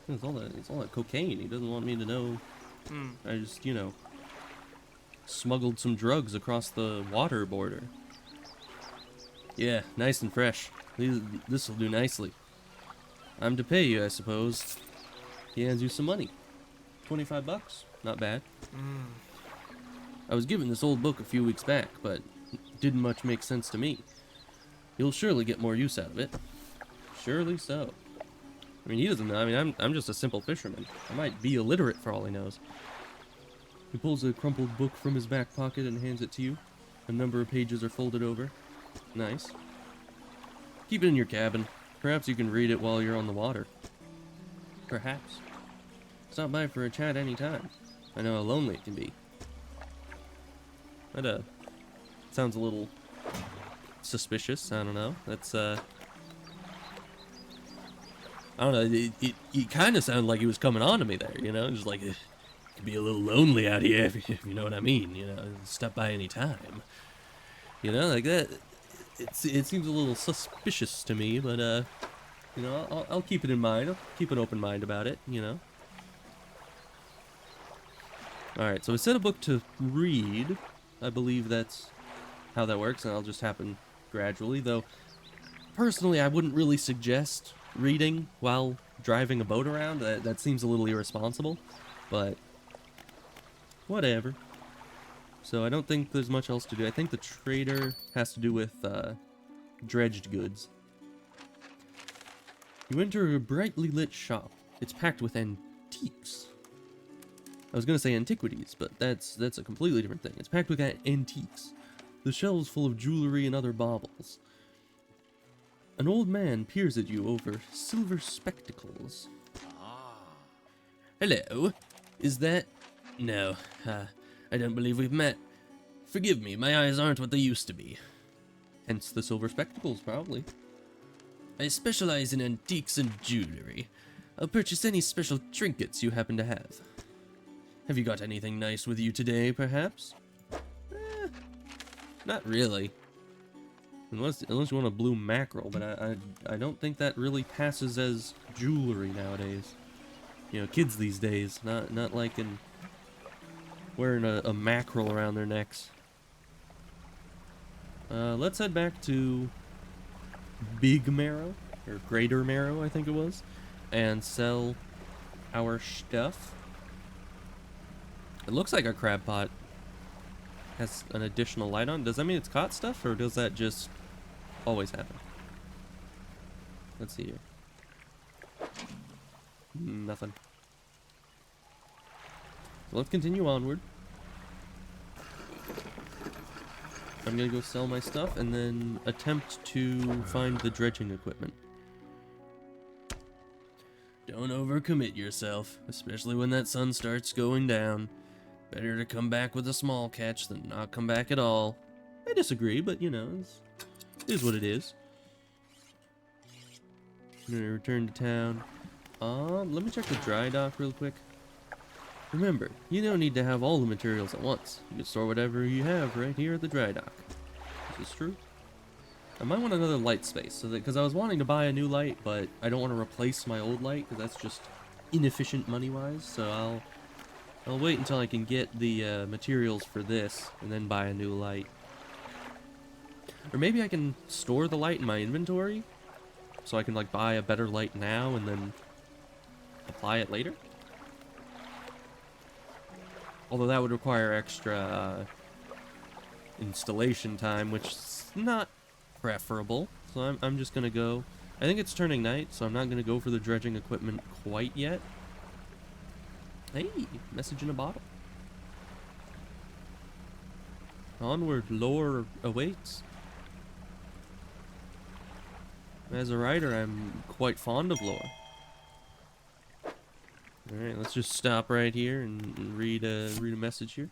It's all that cocaine. He doesn't want me to know. I just, smuggled some drugs across the water border. Yeah, nice and fresh. This'll do nicely. I'm to pay you, I suppose. He hands you some money. $25. Not bad. I was given this old book a few weeks back, but it didn't much make sense to me. You'll surely get more use out of it. Surely so. I mean, he doesn't know. I mean, I'm just a simple fisherman. I might be illiterate for all he knows. He pulls a crumpled book from his back pocket and hands it to you. A number of pages are folded over. Nice. Keep it in your cabin. Perhaps you can read it while you're on the water. Perhaps. Stop by for a chat anytime. I know how lonely it can be. That, sounds a little suspicious. I don't know. That's, I don't know. It kind of sounded like he was coming on to me there, you know? Just like, it could be a little lonely out here, if you know what I mean, you know? Stop by any time. You know, like that. It seems a little suspicious to me, but, you know, I'll keep it in mind. I'll keep an open mind about it, you know? Alright, so I set a book to read. I believe that's how that works, and that'll just happen gradually, though personally I wouldn't really suggest reading while driving a boat around. That seems a little irresponsible, but whatever. So I don't think there's much else to do. I think the trader has to do with dredged goods. You enter a brightly lit shop. It's packed with antiques. I was gonna say antiquities, but that's a completely different thing. It's packed with antiques. The shelves full of jewelry and other baubles. An old man peers at you over silver spectacles. Hello, is that... No, I don't believe we've met. Forgive me, my eyes aren't what they used to be. Hence the silver spectacles, probably. I specialize in antiques and jewelry. I'll purchase any special trinkets you happen to have. Have you got anything nice with you today, perhaps? Not really. Unless you want a blue mackerel, but I don't think that really passes as jewelry nowadays. You know, kids these days, not like in wearing a mackerel around their necks. Let's head back to Big Marrow, or Greater Marrow, I think it was, and sell our stuff. It looks like our crab pot has an additional light on. Does that mean it's caught stuff, or does that just always happen? Let's see here. Nothing. So let's continue onward. I'm gonna go sell my stuff and then attempt to find the dredging equipment. Don't overcommit yourself, especially when that sun starts going down. Better to come back with a small catch than not come back at all. I disagree, but you know, it is what it is. I'm gonna return to town. Let me check the dry dock real quick. Remember, you don't need to have all the materials at once. You can store whatever you have right here at the dry dock. Is this true? I might want another light space, so that because I was wanting to buy a new light, but I don't want to replace my old light because that's just inefficient money-wise. So I'll wait until I can get the materials for this and then buy a new light. Or maybe I can store the light in my inventory so I can like buy a better light now and then apply it later. Although that would require extra installation time, which is not preferable. So I'm just gonna go. I think it's turning night, so I'm not gonna go for the dredging equipment quite yet. Hey, message in a bottle. Onward, lore awaits. As a writer, I'm quite fond of lore. Alright, let's just stop right here and read a message here.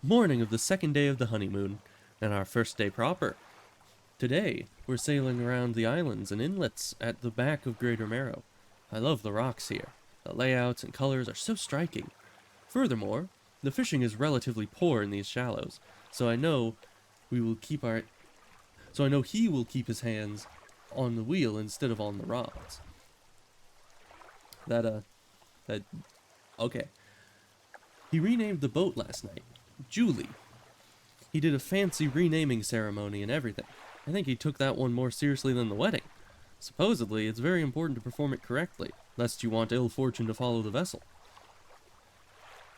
Morning of the second day of the honeymoon, and our first day proper. Today, we're sailing around the islands and inlets at the back of Greater Marrow. I love the rocks here. The layouts and colors are so striking. Furthermore, the fishing is relatively poor in these shallows, so I know he will keep his hands on the wheel instead of on the rods. Okay. He renamed the boat last night. Julie. He did a fancy renaming ceremony and everything. I think he took that one more seriously than the wedding. Supposedly, it's very important to perform it correctly, lest you want ill fortune to follow the vessel.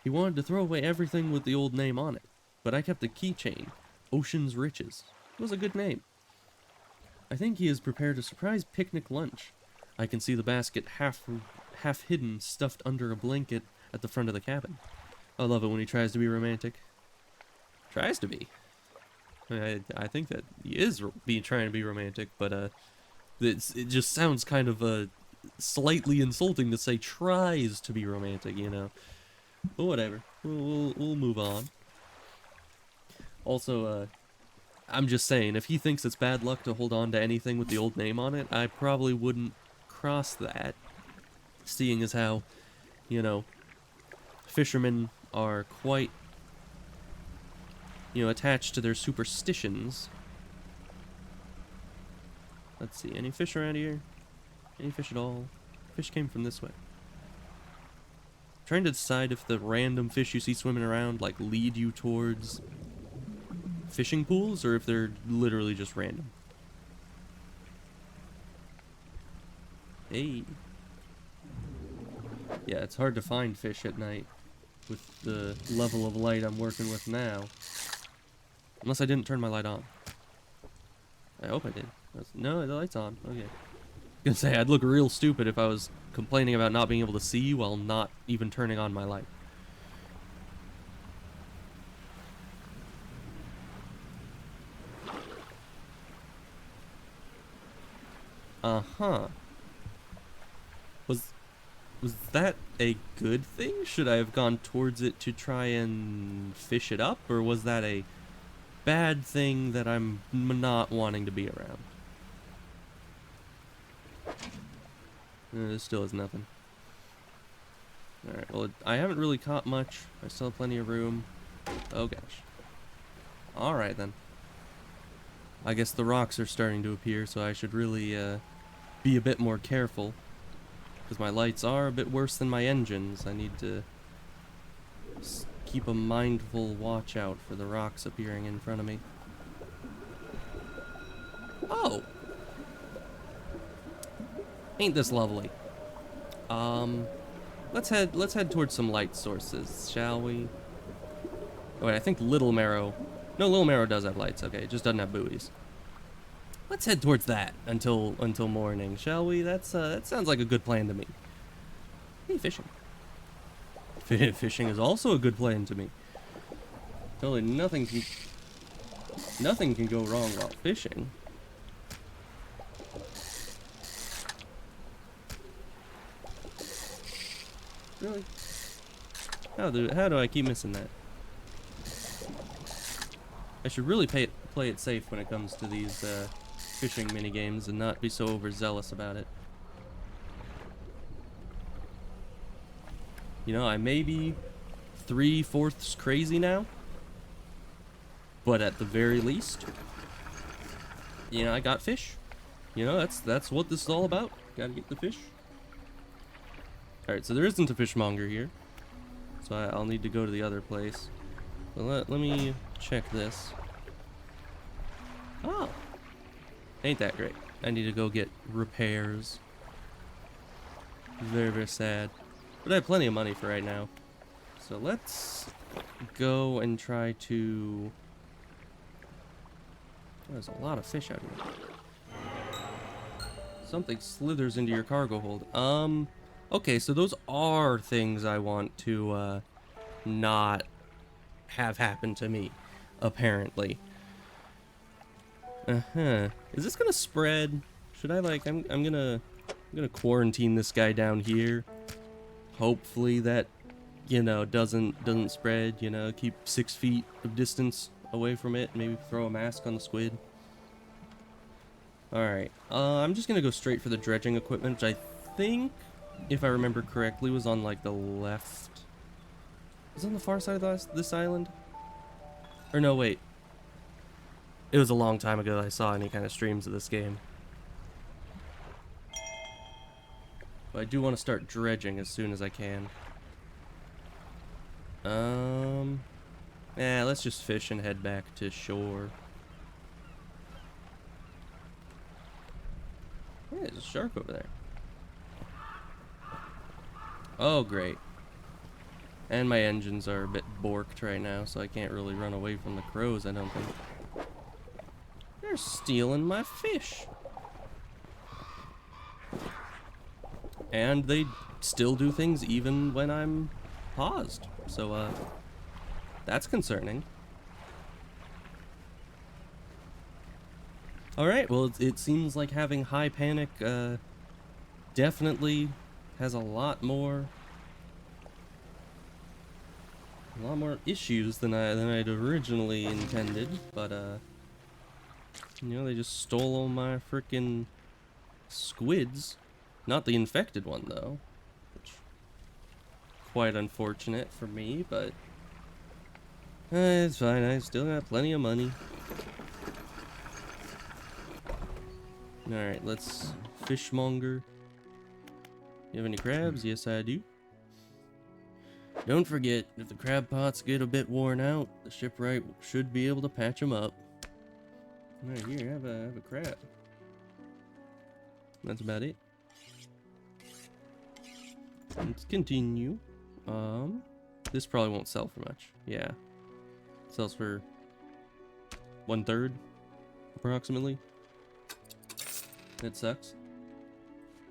He wanted to throw away everything with the old name on it, but I kept a keychain, Ocean's Riches. It was a good name. I think he has prepared a surprise picnic lunch. I can see the basket half hidden, stuffed under a blanket at the front of the cabin. I love it when he tries to be romantic. Tries to be. I think that he is trying to be romantic, but it just sounds kind of slightly insulting to say tries to be romantic, you know. But whatever, we'll move on. Also, I'm just saying, if he thinks it's bad luck to hold on to anything with the old name on it, I probably wouldn't cross that. Seeing as how, you know, fishermen are quite, you know, attached to their superstitions. Let's see, any fish around here? Any fish at all? Fish came from this way. Trying to decide if the random fish you see swimming around, like, lead you towards fishing pools, or if they're literally just random. Hey. Yeah, it's hard to find fish at night with the level of light I'm working with now. Unless I didn't turn my light on. I hope I did. No, the light's on. Okay. I was gonna say, I'd look real stupid if I was complaining about not being able to see while not even turning on my light. Uh-huh. Was that a good thing? Should I have gone towards it to try and fish it up? Or was that a bad thing that I'm not wanting to be around? This still is nothing. Alright, well, I haven't really caught much. I still have plenty of room. Oh, gosh. Alright, then. I guess the rocks are starting to appear, so I should really be a bit more careful. Because my lights are a bit worse than my engines. I need to keep a mindful watch out for the rocks appearing in front of me. Oh! Ain't this lovely? Let's head towards some light sources, shall we? Oh, wait, I think Little Marrow... No, Little Marrow does have lights, okay, it just doesn't have buoys. Let's head towards that until morning, shall we? That sounds like a good plan to me. Hey, fishing. Fishing is also a good plan to me. Totally nothing can go wrong while fishing. Really? How do I keep missing that? I should really play it safe when it comes to these fishing minigames and not be so overzealous about it. You know, I may be 3/4 crazy now, but at the very least, you know, I got fish. You know, that's what this is all about. Gotta get the fish. Alright, so there isn't a fishmonger here, so I'll need to go to the other place. But let me check this. Oh, ain't that great. I need to go get repairs. Very, very sad. But I have plenty of money for right now. So let's go and try to... Oh, there's a lot of fish out here. Something slithers into your cargo hold. Okay, so those are things I want to not have happen to me, apparently. Is this gonna spread? Should I I'm gonna quarantine this guy down here. Hopefully that, you know, doesn't spread, you know, keep 6 feet of distance away from it, maybe throw a mask on the squid. Alright, I'm just gonna go straight for the dredging equipment, which I think, if I remember correctly, was on like the left. Was it on the far side of this island? Or no, wait. It was a long time ago that I saw any kind of streams of this game. But I do want to start dredging as soon as I can. Yeah, let's just fish and head back to shore. Yeah, there's a shark over there. Oh, great. And my engines are a bit borked right now, so I can't really run away from the crows, I don't think. They're stealing my fish. And they still do things even when I'm paused. So, that's concerning. Alright, well, it seems like having high panic, definitely has a lot more issues than I'd originally intended, but, you know, they just stole all my frickin' squids. Not the infected one, though. Which, quite unfortunate for me, but it's fine. I still got plenty of money. Alright, let's fishmonger. You have any crabs? Yes, I do. Don't forget, if the crab pots get a bit worn out, the shipwright should be able to patch them up. Alright, here, have a crab. That's about it. Let's continue. This probably won't sell for much. Yeah. Sells for 1/3, approximately. That sucks.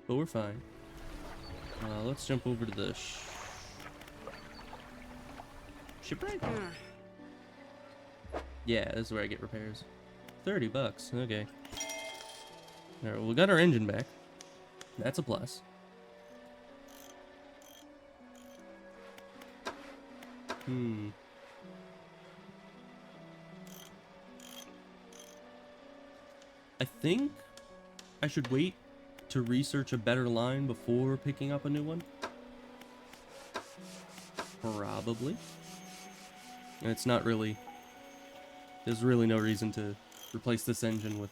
But we're fine. Let's jump over to the shipwright? Yeah, this is where I get repairs. $30, okay. Alright, well, we got our engine back. That's a plus. I think I should wait to research a better line before picking up a new one. Probably. And it's not really... There's really no reason to replace this engine with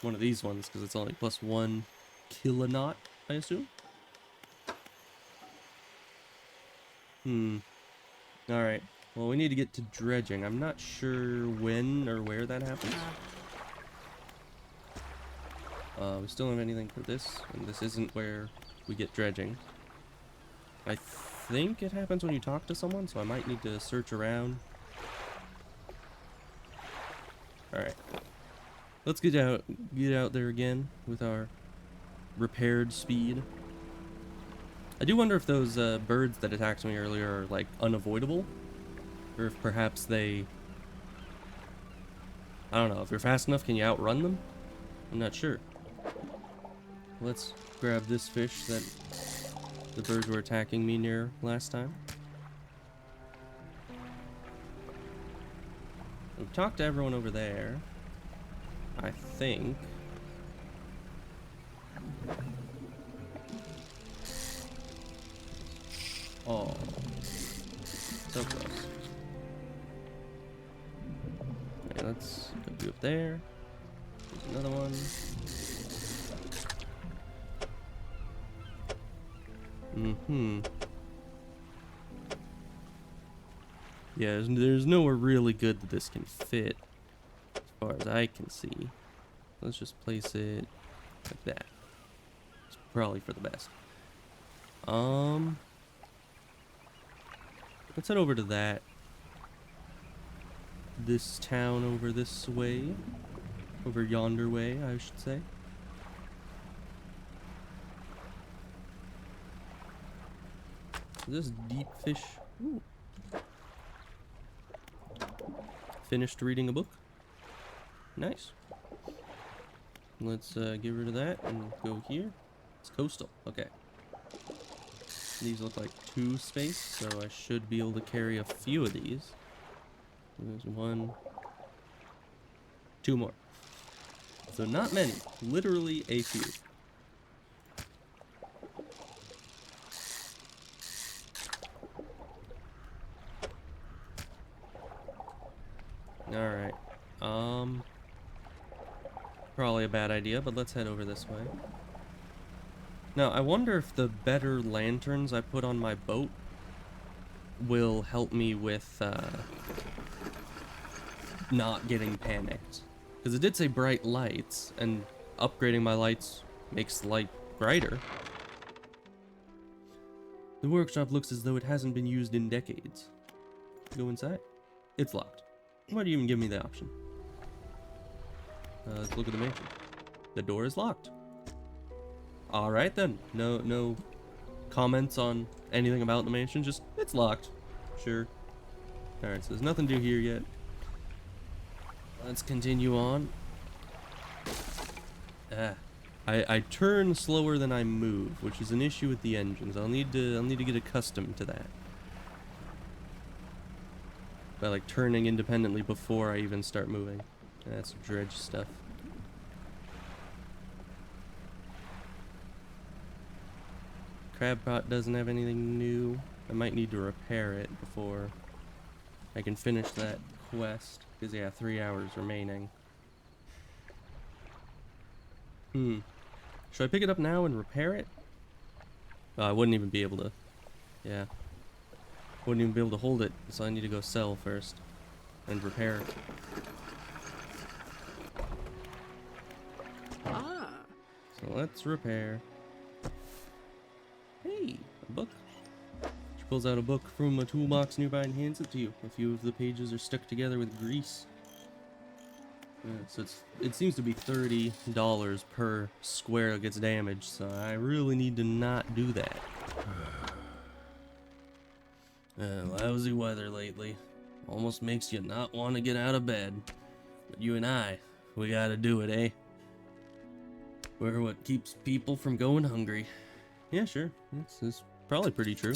one of these ones, because it's only +1 kiloknot, I assume? Alright. Well, we need to get to dredging. I'm not sure when or where that happens. We still don't have anything for this, and this isn't where we get dredging. I think it happens when you talk to someone, so I might need to search around. Alright. Let's get out there again with our repaired speed. I do wonder if those birds that attacked me earlier are, like, unavoidable. Or if perhaps they... I don't know, if you're fast enough, can you outrun them? I'm not sure. Let's grab this fish that the birds were attacking me near last time. We've talked to everyone over there, I think. Oh, so close. Okay, let's go up there. There's another one. Yeah, there's nowhere really good that this can fit, as far as I can see. Let's just place it like that. It's probably for the best. Let's head over to this town over this way. Over yonder way, I should say. Is this deep fish? Ooh. Finished reading a book. Nice. Let's get rid of that and go here. It's coastal. Okay. These look like 2 space, so I should be able to carry a few of these. There's 1, 2 more. So not many. Literally a few. Alright. Probably a bad idea, but let's head over this way. Now, I wonder if the better lanterns I put on my boat will help me with, not getting panicked. Because it did say bright lights, and upgrading my lights makes the light brighter. The workshop looks as though it hasn't been used in decades. Go inside. It's locked. Why do you even give me the option? Let's look at the mansion. The door is locked. Alright then. No comments on anything about the mansion. Just, it's locked. Sure. Alright, so there's nothing to do here yet. Let's continue on. I turn slower than I move, which is an issue with the engines. I'll need to get accustomed to that. By like turning independently before I even start moving. That's dredge stuff. Crab pot doesn't have anything new. I might need to repair it before I can finish that quest. Because yeah, 3 hours remaining. Should I pick it up now and repair it? Oh, I wouldn't even be able to. Yeah. Wouldn't even be able to hold it, so I need to go sell first. And repair it. Ah. So let's repair. Hey, a book. She pulls out a book from a toolbox nearby and hands it to you. A few of the pages are stuck together with grease. So it seems to be $30 per square that gets damaged, so I really need to not do that. Lousy weather lately. Almost makes you not want to get out of bed. But you and I, we gotta do it, eh? We're what keeps people from going hungry. Yeah, sure. That's probably pretty true.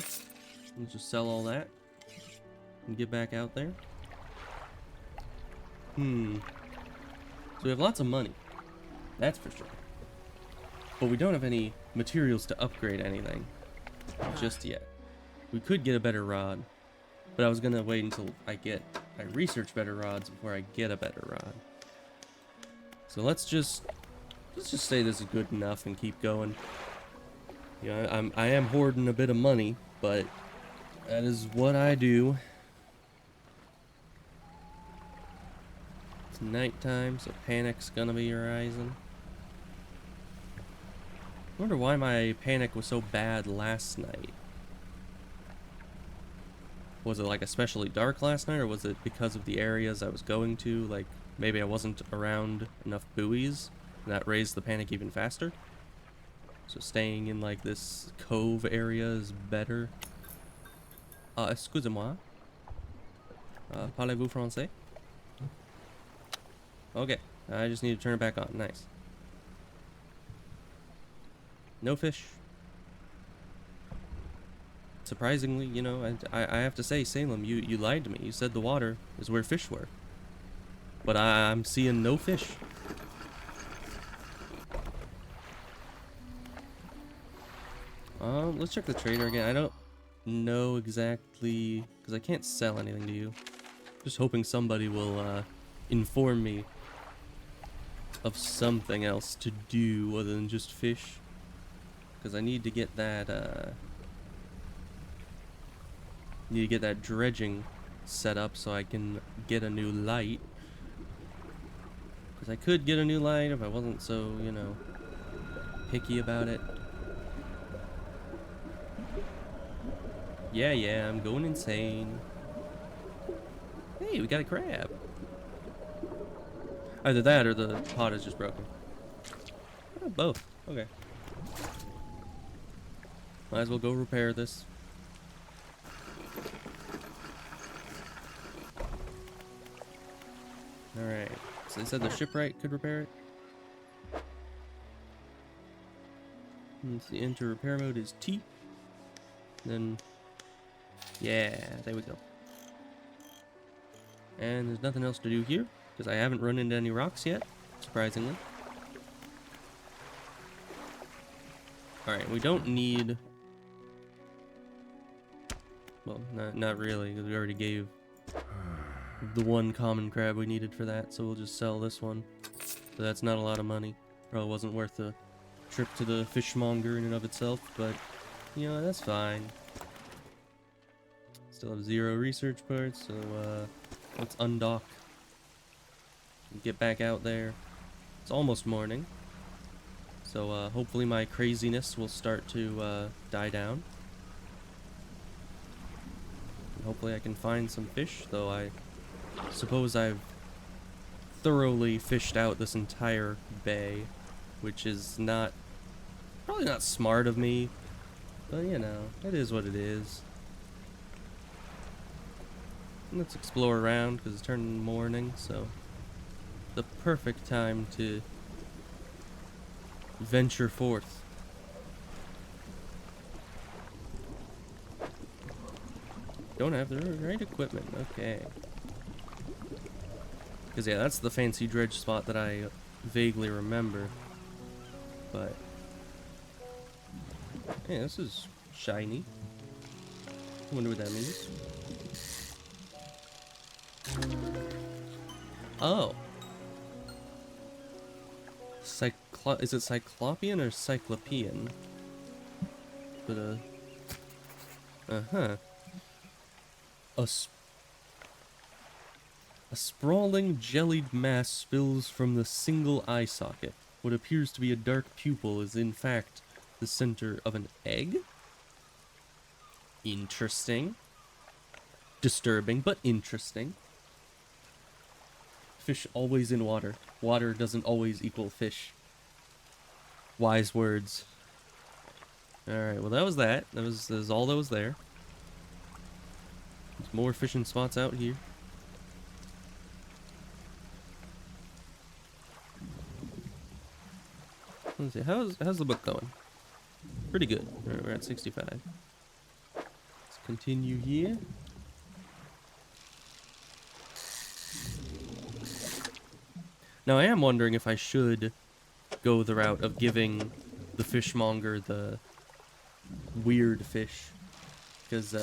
Let's just sell all that and get back out there. So we have lots of money, that's for sure. But we don't have any materials to upgrade anything just yet. We could get a better rod, but I was gonna wait until I research better rods before I get a better rod. So let's just say this is good enough and keep going. You know, I am hoarding a bit of money, but that is what I do. It's nighttime, so panic's gonna be arising. I wonder why my panic was so bad last night. Was it like especially dark last night, or was it because of the areas I was going to? Like, maybe I wasn't around enough buoys, and that raised the panic even faster? So staying in like this cove area is better. Excusez-moi. Parlez-vous français? Okay, I just need to turn it back on. Nice. No fish. Surprisingly, you know, I have to say, Salem, you lied to me. You said the water is where fish were. But I'm seeing no fish. Let's check the trader again. I don't know exactly, because I can't sell anything to you. Just hoping somebody will inform me of something else to do other than just fish. Because I need to get that, dredging set up so I can get a new light. Because I could get a new light if I wasn't so, you know, picky about it. Yeah, I'm going insane. Hey, we got a crab. Either that or the pot is just broken. Oh, both. Okay. Might as well go repair this. Alright. So they said the shipwright could repair it. And the enter repair mode is T. Then, yeah, there we go. And there's nothing else to do here, because I haven't run into any rocks yet, surprisingly. Alright, we don't need... Well, not really, because we already gave the one common crab we needed for that, so we'll just sell this one. So that's not a lot of money. Probably wasn't worth the trip to the fishmonger in and of itself, but, you know, that's fine. Still have 0 research parts, so, let's undock and get back out there. It's almost morning, so hopefully my craziness will start to die down. And hopefully I can find some fish, though I suppose I've thoroughly fished out this entire bay, which is probably not smart of me, But you know, it is what it is. Let's explore around because it's turning morning, so the perfect time to venture forth. Don't have the right equipment. Okay. Because yeah, that's the fancy dredge spot that I vaguely remember. But yeah, this is shiny. I wonder what that means. Oh. Is it Cyclopean or Cyclopean? But uh-huh. A sprawling jellied mass spills from the single eye socket. What appears to be a dark pupil is in fact the center of an egg? Interesting. Disturbing, but interesting. Fish always in water. Water doesn't always equal fish. Wise words. Alright, well that was that. That was all that was there. There's more fishing spots out here. Let's see, how's the book going? Pretty good. Alright, we're at 65. Let's continue here. Now I am wondering if I should go the route of giving the fishmonger the weird fish. Because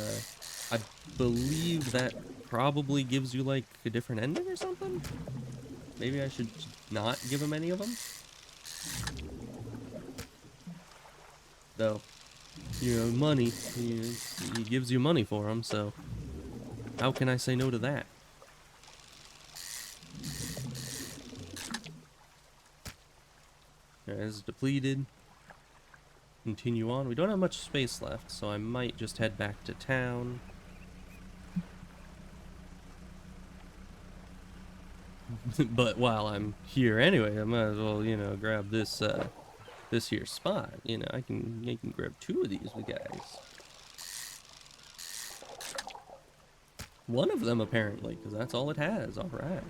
I believe that probably gives you like a different ending or something? Maybe I should not give him any of them? Though, you know, money, he gives you money for them, so how can I say no to that? As depleted. Continue on. We don't have much space left, so I might just head back to town. But while I'm here anyway, I might as well, you know, grab this this here spot. You know, I can grab 2 of these guys. One of them apparently, because that's all it has. All right.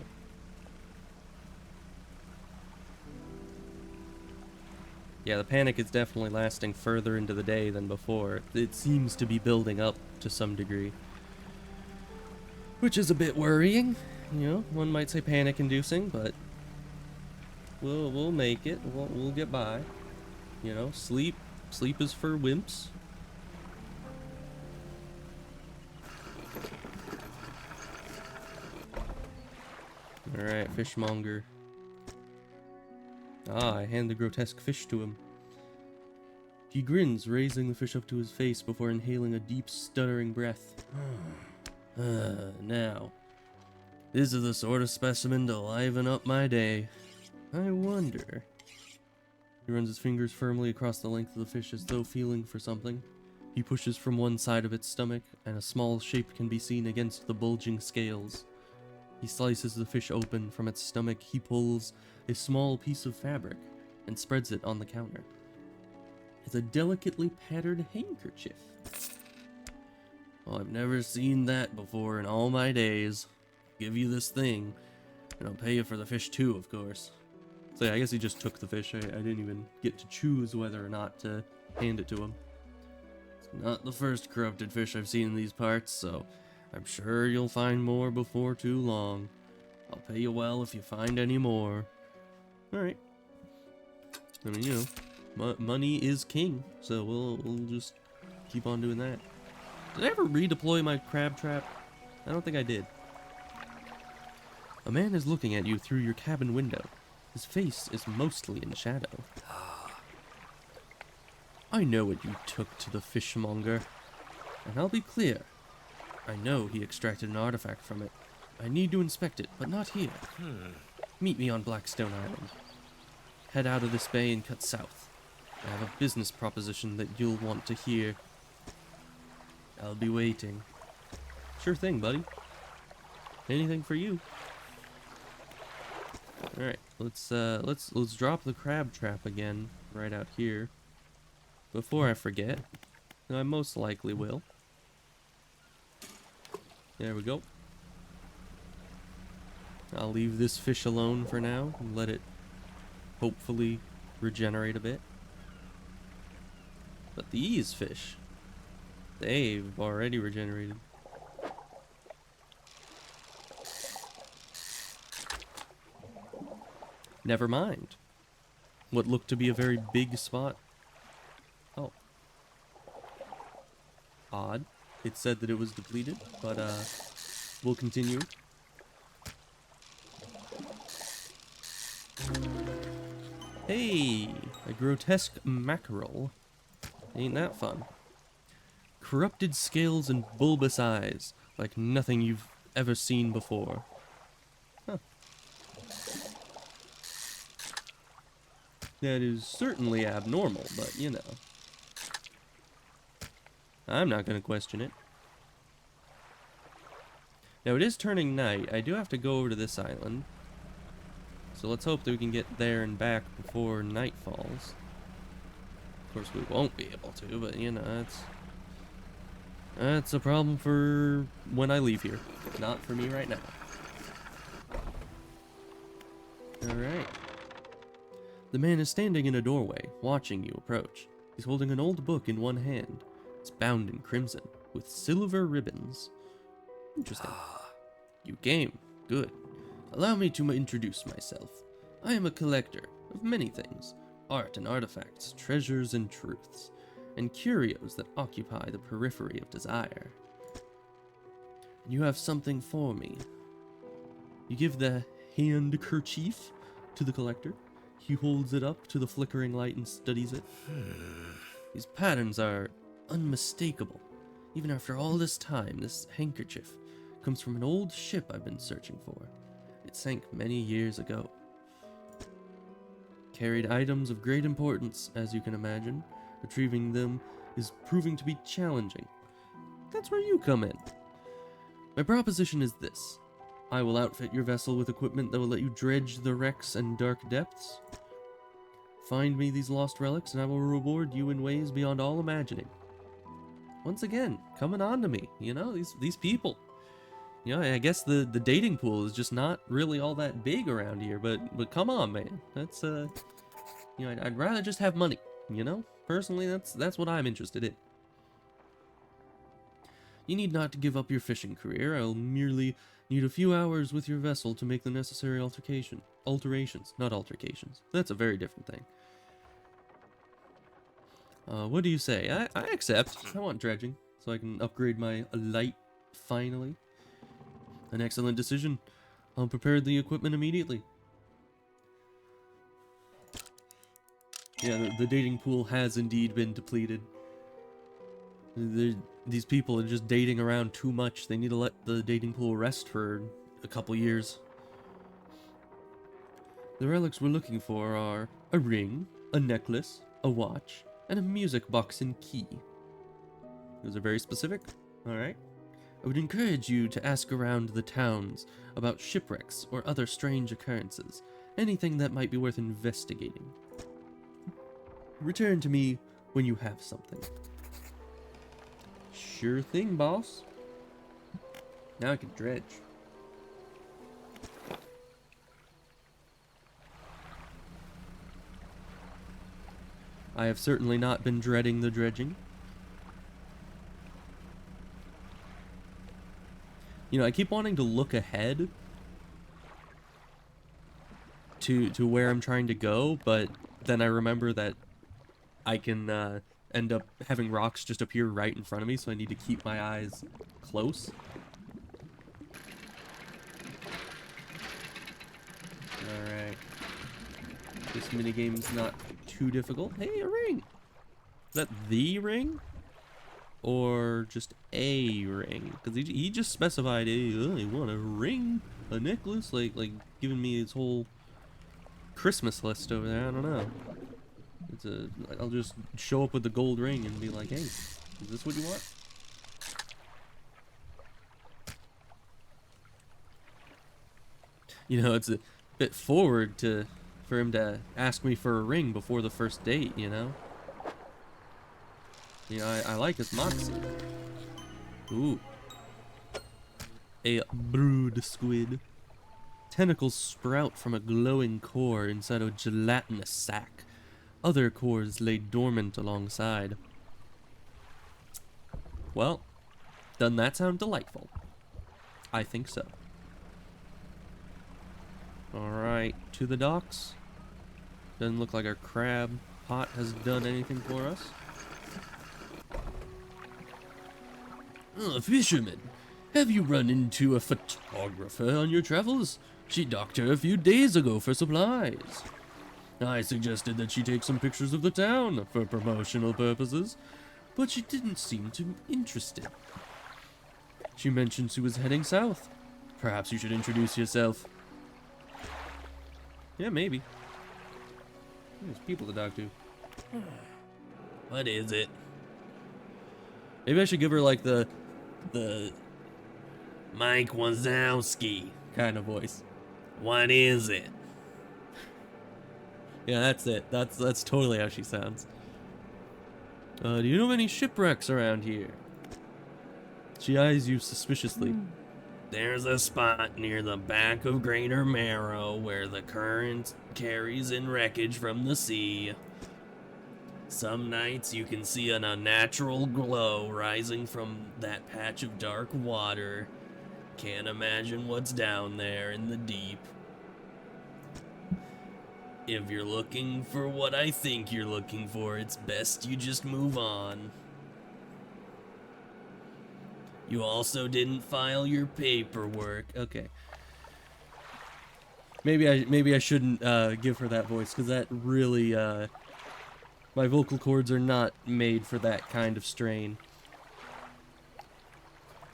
Yeah, the panic is definitely lasting further into the day than before. It seems to be building up to some degree, which is a bit worrying. You know, one might say panic-inducing, but we'll make it. We'll get by. You know, sleep is for wimps. All right, fishmonger. Ah, I hand the grotesque fish to him. He grins, raising the fish up to his face before inhaling a deep, stuttering breath. Now, this is the sort of specimen to liven up my day. I wonder... He runs his fingers firmly across the length of the fish as though feeling for something. He pushes from one side of its stomach, and a small shape can be seen against the bulging scales. He slices the fish open. From its stomach, he pulls a small piece of fabric and spreads it on the counter. It's a delicately patterned handkerchief. Well, I've never seen that before in all my days. I'll give you this thing, and I'll pay you for the fish too, of course. So yeah, I guess he just took the fish. I didn't even get to choose whether or not to hand it to him. It's not the first corrupted fish I've seen in these parts, so I'm sure you'll find more before too long. I'll pay you well if you find any more. Alright. I mean, you know, money is king, so we'll just keep on doing that. Did I ever redeploy my crab trap? I don't think I did. A man is looking at you through your cabin window. His face is mostly in shadow. I know what you took to the fishmonger, and I'll be clear. I know he extracted an artifact from it. I need to inspect it, but not here. Meet me on Blackstone Island. Head out of this bay and cut south. I have a business proposition that you'll want to hear. I'll be waiting. Sure thing, buddy. Anything for you. Alright, let's drop the crab trap again right out here. Before I forget, I most likely will. There we go. I'll leave this fish alone for now and let it hopefully regenerate a bit. But these fish, they've already regenerated. Never mind. What looked to be a very big spot. Oh. Odd. It said that it was depleted, but we'll continue. Hey, a grotesque mackerel. Ain't that fun? Corrupted scales and bulbous eyes, like nothing you've ever seen before. Huh. That is certainly abnormal, but you know. I'm not going to question it. Now it is turning night. I do have to go over to this island. So let's hope that we can get there and back before night falls. Of course we won't be able to, but you know, that's a problem for when I leave here. Not for me right now. Alright. The man is standing in a doorway, watching you approach. He's holding an old book in one hand. It's bound in crimson, with silver ribbons. Interesting. You game. Good. Allow me to introduce myself. I am a collector of many things. Art and artifacts, treasures and truths, and curios that occupy the periphery of desire. You have something for me. You give the handkerchief to the collector. He holds it up to the flickering light and studies it. These patterns are unmistakable. Even after all this time, this handkerchief comes from an old ship I've been searching for. It sank many years ago. Carried items of great importance, as you can imagine. Retrieving them is proving to be challenging. That's where you come in. My proposition is this. I will outfit your vessel with equipment that will let you dredge the wrecks and dark depths. Find me these lost relics and I will reward you in ways beyond all imagining. Once again, coming on to me, you know, these people. You know, I guess the dating pool is just not really all that big around here, but come on, man. That's you know, I'd rather just have money, you know? Personally, that's what I'm interested in. You need not to give up your fishing career. I'll merely need a few hours with your vessel to make the necessary alterations, not altercations. That's a very different thing. What do you say? I accept. I want dredging, so I can upgrade my light finally. An excellent decision. I'll prepare the equipment immediately. Yeah, the dating pool has indeed been depleted. These people are just dating around too much. They need to let the dating pool rest for a couple years. The relics we're looking for are a ring, a necklace, a watch, and a music box and key. Those are very specific. Alright. I would encourage you to ask around the towns about shipwrecks or other strange occurrences. Anything that might be worth investigating. Return to me when you have something. Sure thing, boss. Now I can dredge. I have certainly not been dreading the dredging. You know, I keep wanting to look ahead to where I'm trying to go, but then I remember that I can end up having rocks just appear right in front of me, so I need to keep my eyes close. Alright. This minigame's not too difficult. Hey, a ring! Is that the ring? Or just a ring? Because he just specified, hey, I want a ring, a necklace, like giving me his whole Christmas list over there. I don't know. I'll just show up with the gold ring and be like, hey, is this what you want? You know, it's a bit forward for him to ask me for a ring before the first date, you know? Yeah, I like his moxie. Ooh. A brood squid. Tentacles sprout from a glowing core inside a gelatinous sac. Other cores lay dormant alongside. Well, doesn't that sound delightful? I think so. Alright, to the docks. Doesn't look like our crab pot has done anything for us. Fisherman, have you run into a photographer on your travels? She docked here a few days ago for supplies. I suggested that she take some pictures of the town for promotional purposes, but she didn't seem too interested. She mentioned she was heading south. Perhaps you should introduce yourself. Yeah, maybe. There's people to talk to. What is it? Maybe I should give her like the Mike Wazowski kind of voice. What is it? Yeah, that's it. That's totally how she sounds. Do you know of any shipwrecks around here? She eyes you suspiciously. There's a spot near the back of Greater Marrow where the current carries in wreckage from the sea. Some nights you can see an unnatural glow rising from that patch of dark water. Can't imagine what's down there in the deep. If you're looking for what I think you're looking for, it's best you just move on. You also didn't file your paperwork. Okay. Maybe I shouldn't give her that voice, because that really my vocal cords are not made for that kind of strain.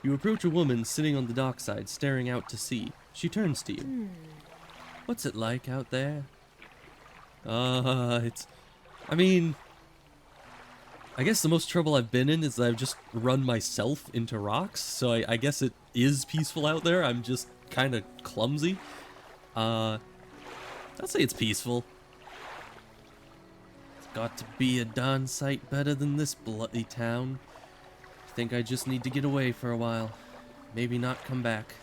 You approach a woman sitting on the dockside, staring out to sea. She turns to you. What's it like out there? I guess the most trouble I've been in is that I've just run myself into rocks, so I guess it is peaceful out there. I'm just kind of clumsy. I'll say it's peaceful. It's got to be a darn sight better than this bloody town. I think I just need to get away for a while. Maybe not come back.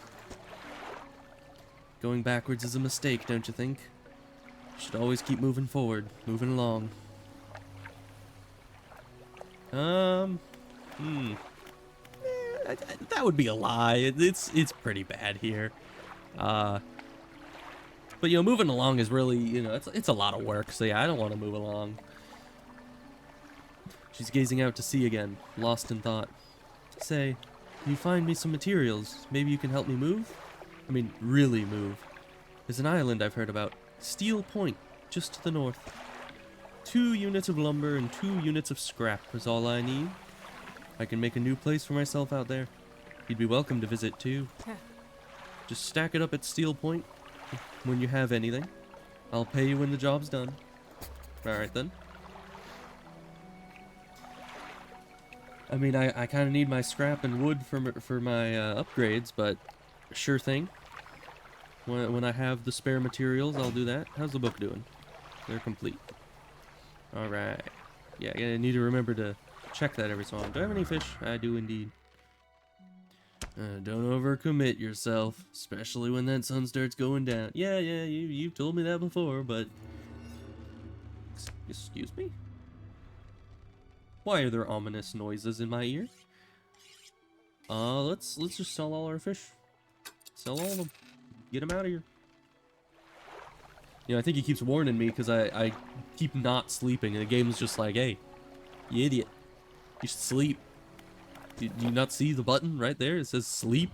Going backwards is a mistake, don't you think? Should always keep moving forward, moving along. That would be a lie. It's pretty bad here. But you know, moving along is really, you know, it's a lot of work. So yeah, I don't want to move along. She's gazing out to sea again, lost in thought. Say, can you find me some materials? Maybe you can help me move? I mean, really move. There's an island I've heard about. Steel Point, just to the north. 2 units of lumber and 2 units of scrap is all I need. I can make a new place for myself out there. You'd be welcome to visit too. Just stack it up at Steel Point when you have anything. I'll pay you when the job's done. Alright then. I mean, I kind of need my scrap and wood for my upgrades, but sure thing. When I have the spare materials, I'll do that. How's the book doing? They're complete. Alright. Yeah, I need to remember to check that every so often. Do I have any fish? I do indeed. Don't overcommit yourself, especially when that sun starts going down. Yeah, you've told me that before, but... Excuse me? Why are there ominous noises in my ear? Let's just sell all our fish. Sell all of them. Get him out of here. You know, I think he keeps warning me because I keep not sleeping, and the game's just like, hey, you idiot. You should sleep. Do you not see the button right there? It says sleep.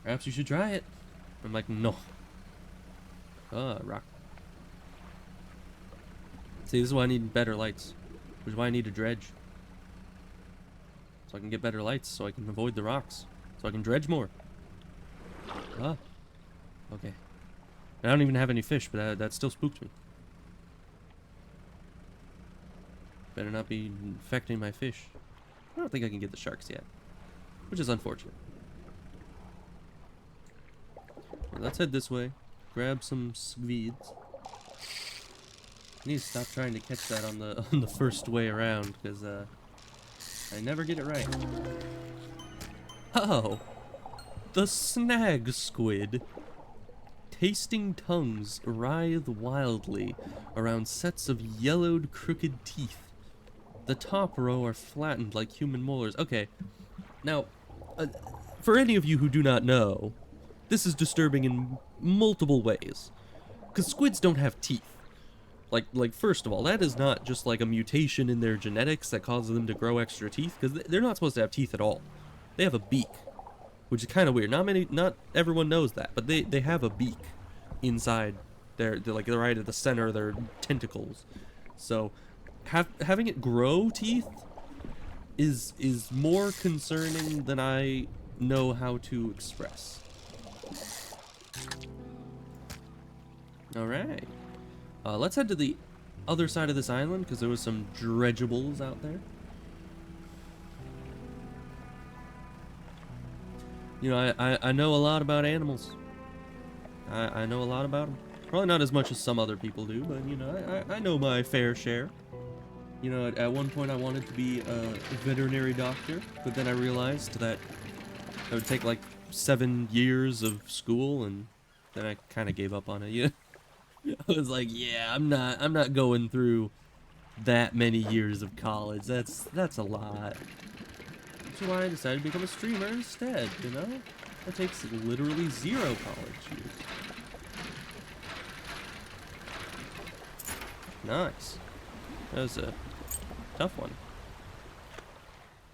Perhaps you should try it. I'm like, no. Rock. See, this is why I need better lights. Which is why I need a dredge. So I can get better lights, so I can avoid the rocks. So I can dredge more. Okay. I don't even have any fish, but that still spooked me. Better not be infecting my fish. I don't think I can get the sharks yet, which is unfortunate. Well, let's head this way. Grab some squids. I need to stop trying to catch that on the first way around, because I never get it right. Oh, the snag squid. Tasting tongues writhe wildly around sets of yellowed, crooked teeth. The top row are flattened like human molars. Okay, now, for any of you who do not know, this is disturbing in multiple ways. Because squids don't have teeth. Like, first of all, that is not just like a mutation in their genetics that causes them to grow extra teeth, because they're not supposed to have teeth at all. They have a beak, which is kind of weird. Not everyone knows that, but they have a beak inside they're like right at the center of their tentacles. So, having it grow teeth is more concerning than I know how to express. All right. Let's head to the other side of this island, because there was some dredgeables out there. You know, I know a lot about animals. I know a lot about them. Probably not as much as some other people do, but, you know, I know my fair share. You know, at one point I wanted to be a veterinary doctor, but then I realized that it would take like 7 years of school, and then I kind of gave up on it. You know? I was like, yeah, I'm not going through that many years of college. That's a lot. That's why I decided to become a streamer instead, you know? That takes literally 0 college years. Nice. That was a tough one.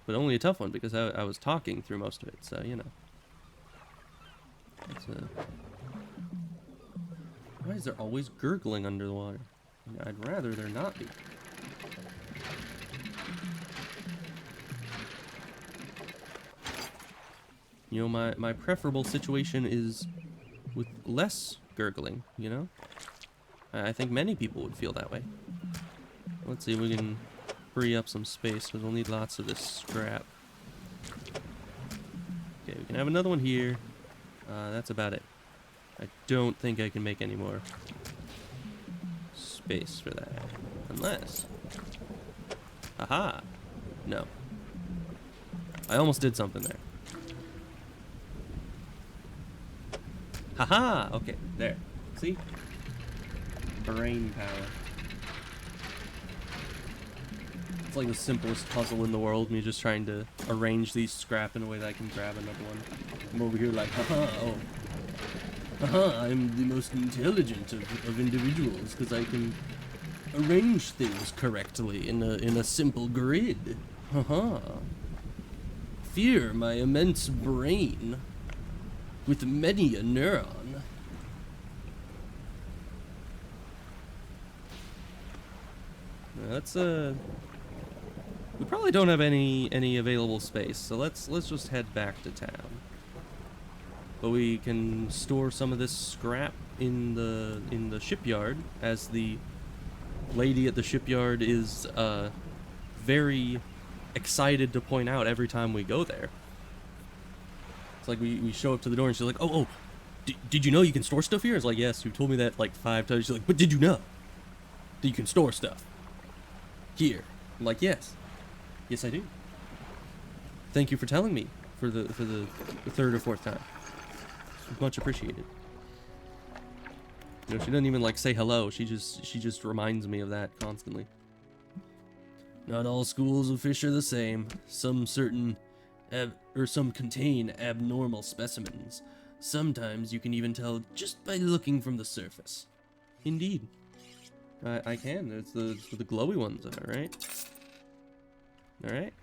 But only a tough one because I was talking through most of it, so, you know. It's why is there always gurgling under the water? I'd rather there not be. You know, my preferable situation is with less gurgling, you know? I think many people would feel that way. Let's see if we can free up some space, because we'll need lots of this scrap. Okay, we can have another one here. That's about it. I don't think I can make any more space for that. Unless... Aha! No. I almost did something there. Haha! Okay, there. See? Brain power. It's like the simplest puzzle in the world, me just trying to arrange these scrap in a way that I can grab another one. I'm over here like, haha, oh. Haha, I'm the most intelligent of individuals, because I can arrange things correctly in a simple grid. Haha. Fear my immense brain with many a neuron. That's we probably don't have any available space, so let's just head back to town. But we can store some of this scrap in the shipyard, as the lady at the shipyard is very excited to point out every time we go there. It's like we show up to the door and she's like, oh, did you know you can store stuff here? It's like, yes, you told me that like 5 times. She's like, but did you know that you can store stuff here? I'm like, yes, I do. Thank you for telling me for the 3rd or 4th time. Much appreciated. You know, she doesn't even like say hello. She just reminds me of that constantly. Not all schools of fish are the same. Some some contain abnormal specimens. Sometimes you can even tell just by looking from the surface. Indeed. I can. It's the glowy ones, alright? Alright.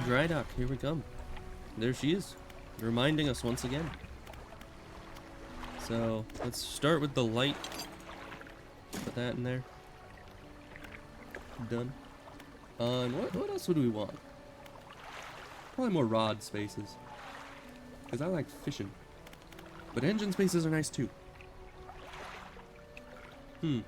Dry dock, here we come. There she is, reminding us once again. So, let's start with the light. Put that in there. Done. And what else would we want? Probably more rod spaces. Because I like fishing. But engine spaces are nice too. Alright,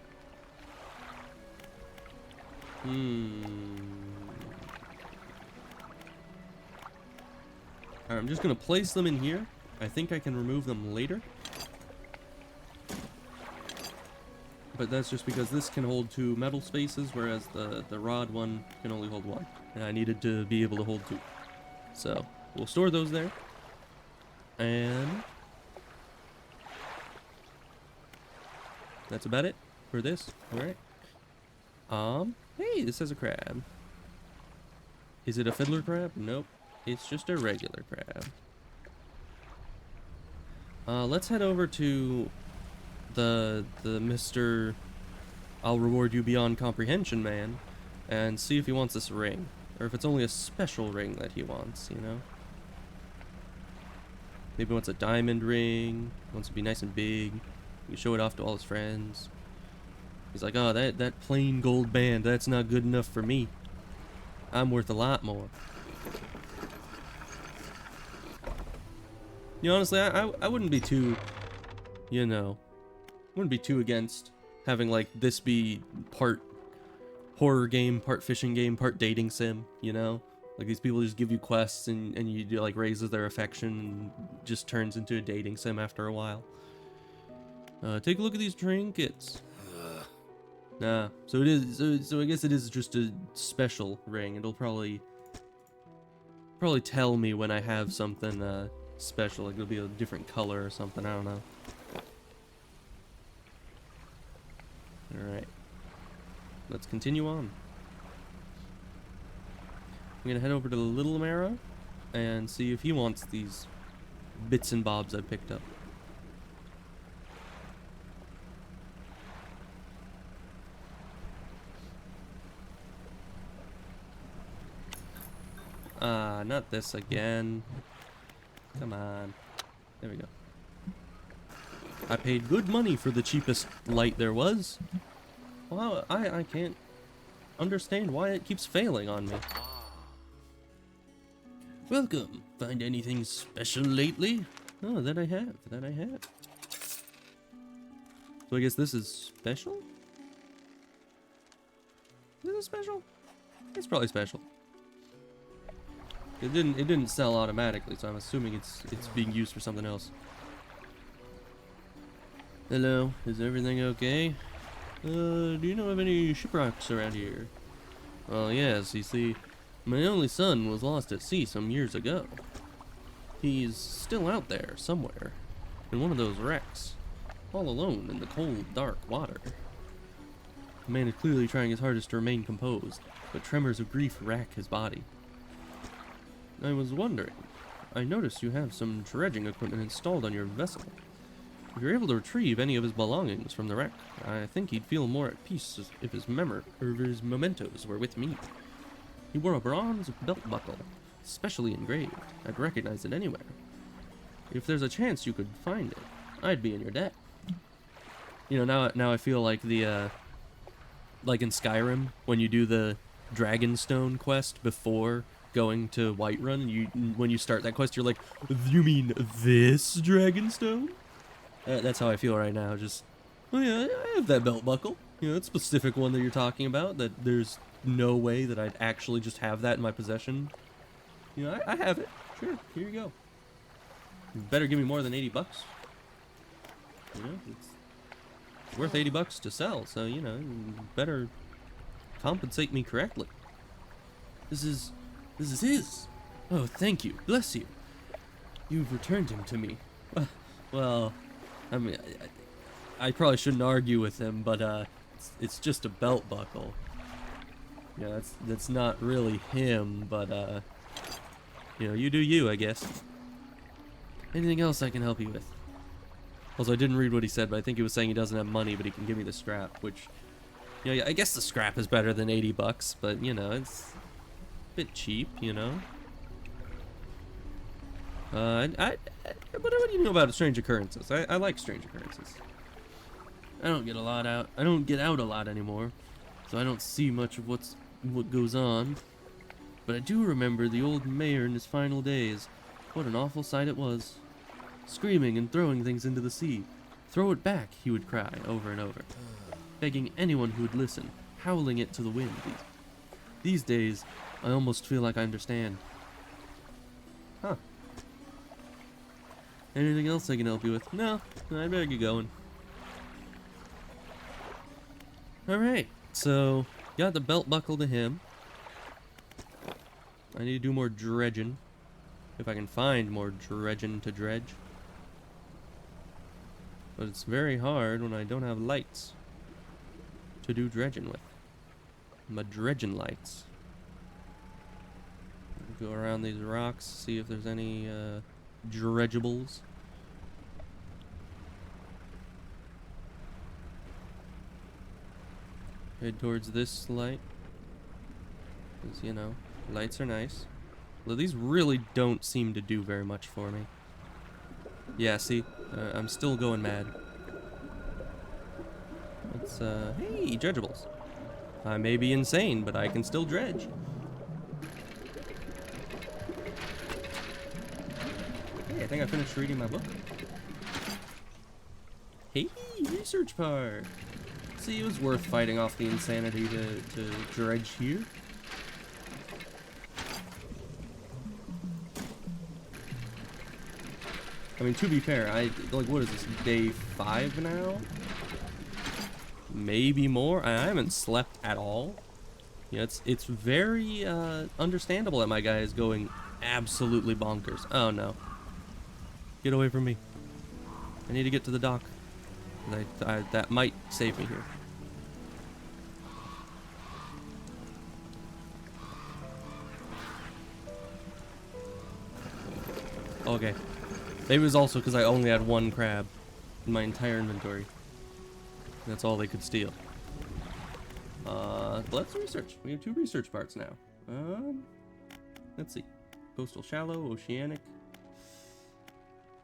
I'm just gonna place them in here. I think I can remove them later. but that's just because this can hold 2 metal spaces, whereas the rod one can only hold 1. And I needed to be able to hold 2. So, we'll store those there. And that's about it for this. Alright. Hey, this has a crab. Is it a fiddler crab? Nope. It's just a regular crab. Let's head over to the Mr. I'll reward you beyond comprehension man and see if he wants this ring. Or if it's only a special ring that he wants, you know? Maybe he wants a diamond ring, wants to be nice and big. You show it off to all his friends. He's like, oh, that plain gold band, that's not good enough for me. I'm worth a lot more. You know, honestly, I wouldn't be too, you know, wouldn't be too against having, like, this be part horror game, part fishing game, part dating sim, you know? Like, these people just give you quests and you do, like, raises their affection and just turns into a dating sim after a while. Take a look at these trinkets. Nah, so it is, so I guess it is just a special ring. It'll probably tell me when I have something, special, like it'll be a different color or something, I don't know. Alright. Let's continue on. I'm gonna head over to the Little Mara and see if he wants these bits and bobs I picked up. Not this again. Come on. There we go. I paid good money for the cheapest light there was. Well, I can't understand why it keeps failing on me. Welcome. Find anything special lately? Oh, that I have. That I have. So I guess this is special? Is it special? It's probably special. It didn't sell automatically, so I'm assuming it's being used for something else. Hello, is everything okay? Do you know of any shipwrecks around here? Well, yes, you see, my only son was lost at sea some years ago. He's still out there, somewhere, in one of those wrecks, all alone in the cold, dark water. The man is clearly trying his hardest to remain composed, but tremors of grief rack his body. I was wondering, I noticed you have some dredging equipment installed on your vessel. If you're able to retrieve any of his belongings from the wreck, I think he'd feel more at peace if his mementos were with me. He wore a bronze belt buckle, specially engraved. I'd recognize it anywhere. If there's a chance you could find it, I'd be in your debt. You know, now I feel like the, like in Skyrim, when you do the Dragonstone quest before going to Whiterun, when you start that quest, you're like, you mean this Dragonstone? That's how I feel right now. Just, oh yeah, I have that belt buckle. You know, that specific one that you're talking about, that there's no way that I'd actually just have that in my possession. You know, I have it. Sure, here you go. You better give me more than 80 bucks. You know, it's worth 80 bucks to sell, so, you know, you better compensate me correctly. This is his. Oh, thank you. Bless you. You've returned him to me. Well, I mean, I probably shouldn't argue with him, but it's just a belt buckle. Yeah, that's not really him, but you know, you do you, I guess. Anything else I can help you with? Also, I didn't read what he said, but I think he was saying he doesn't have money, but he can give me the scrap, which, you know, I guess the scrap is better than 80 bucks, but you know, it's a bit cheap, you know. What do you know about strange occurrences? I like strange occurrences. I don't get out a lot anymore, so I don't see much of what goes on. But I do remember the old mayor in his final days. What an awful sight it was. Screaming and throwing things into the sea. Throw it back, he would cry over and over, begging anyone who would listen, howling it to the wind. These days, I almost feel like I understand. Huh. Anything else I can help you with? No, I better get going. Alright, so got the belt buckle to him. I need to do more dredging. If I can find more dredging to dredge. But it's very hard when I don't have lights to do dredging with. My dredging lights. Go around these rocks, see if there's any dredgeables. Head towards this light. Because, you know, lights are nice. Although these really don't seem to do very much for me. Yeah, see? I'm still going mad. Let's, hey, dredgeables. I may be insane, but I can still dredge. Hey, I think I finished reading my book. Hey, research part. See, it was worth fighting off the insanity to dredge here. I mean, to be fair, like, what is this, day 5 now? Maybe more? I haven't slept at all. Yeah, it's very understandable that my guy is going absolutely bonkers. Oh no. Get away from me. I need to get to the dock. That might save me here. Okay. It was also because I only had 1 crab in my entire inventory. That's all they could steal. Let's research. We have 2 research parts now. Let's see. Coastal shallow, oceanic.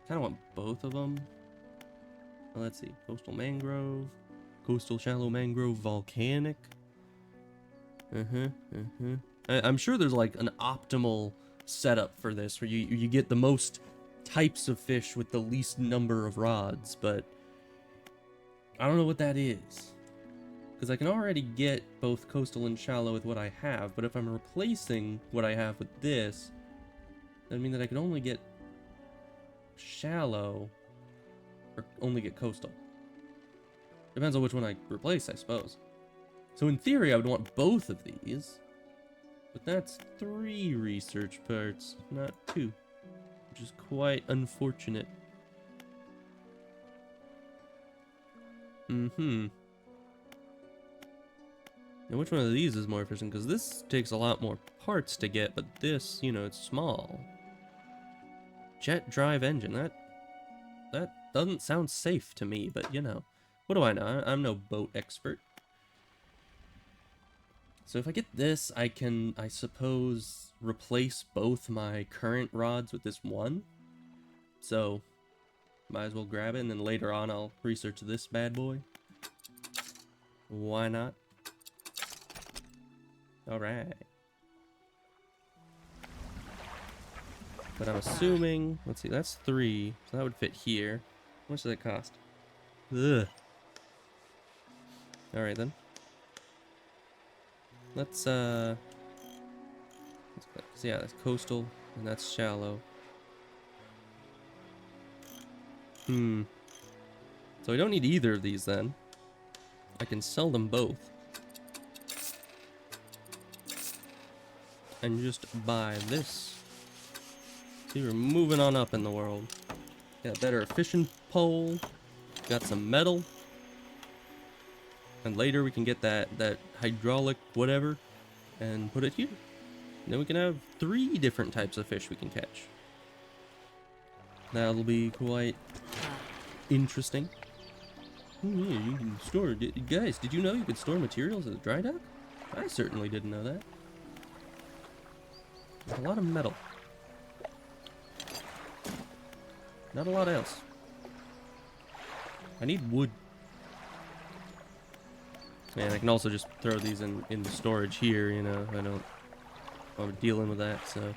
Kind of want both of them. Well, let's see. Coastal mangrove. Coastal shallow mangrove, volcanic. I'm sure there's like an optimal setup for this where you get the most types of fish with the least number of rods, but I don't know what that is. Because I can already get both coastal and shallow with what I have, but if I'm replacing what I have with this, that means that I can only get shallow or only get coastal. Depends on which one I replace, I suppose. So in theory, I would want both of these, but that's 3 research parts, not 2, which is quite unfortunate. Now which one of these is more efficient? Because this takes a lot more parts to get, but this, you know, it's small. Jet drive engine, that doesn't sound safe to me, but you know. What do I know? I'm no boat expert. So if I get this, I can, I suppose, replace both my current rods with this one. So, might as well grab it, and then later on I'll research this bad boy. Why not? Alright. But I'm assuming, let's see, that's 3, so that would fit here. How much does that cost? Ugh. Alright then. Let's yeah, that's coastal, and that's shallow. So I don't need either of these then. I can sell them both. And just buy this. See, we're moving on up in the world. Got a better fishing pole. Got some metal. And later we can get that hydraulic whatever and put it here. And then we can have 3 different types of fish we can catch. That'll be quite interesting. Oh yeah, you can store... Guys, did you know you could store materials at the dry dock? I certainly didn't know that. There's a lot of metal. Not a lot else. I need wood. And I can also just throw these in the storage here, you know. I'm dealing with that, so.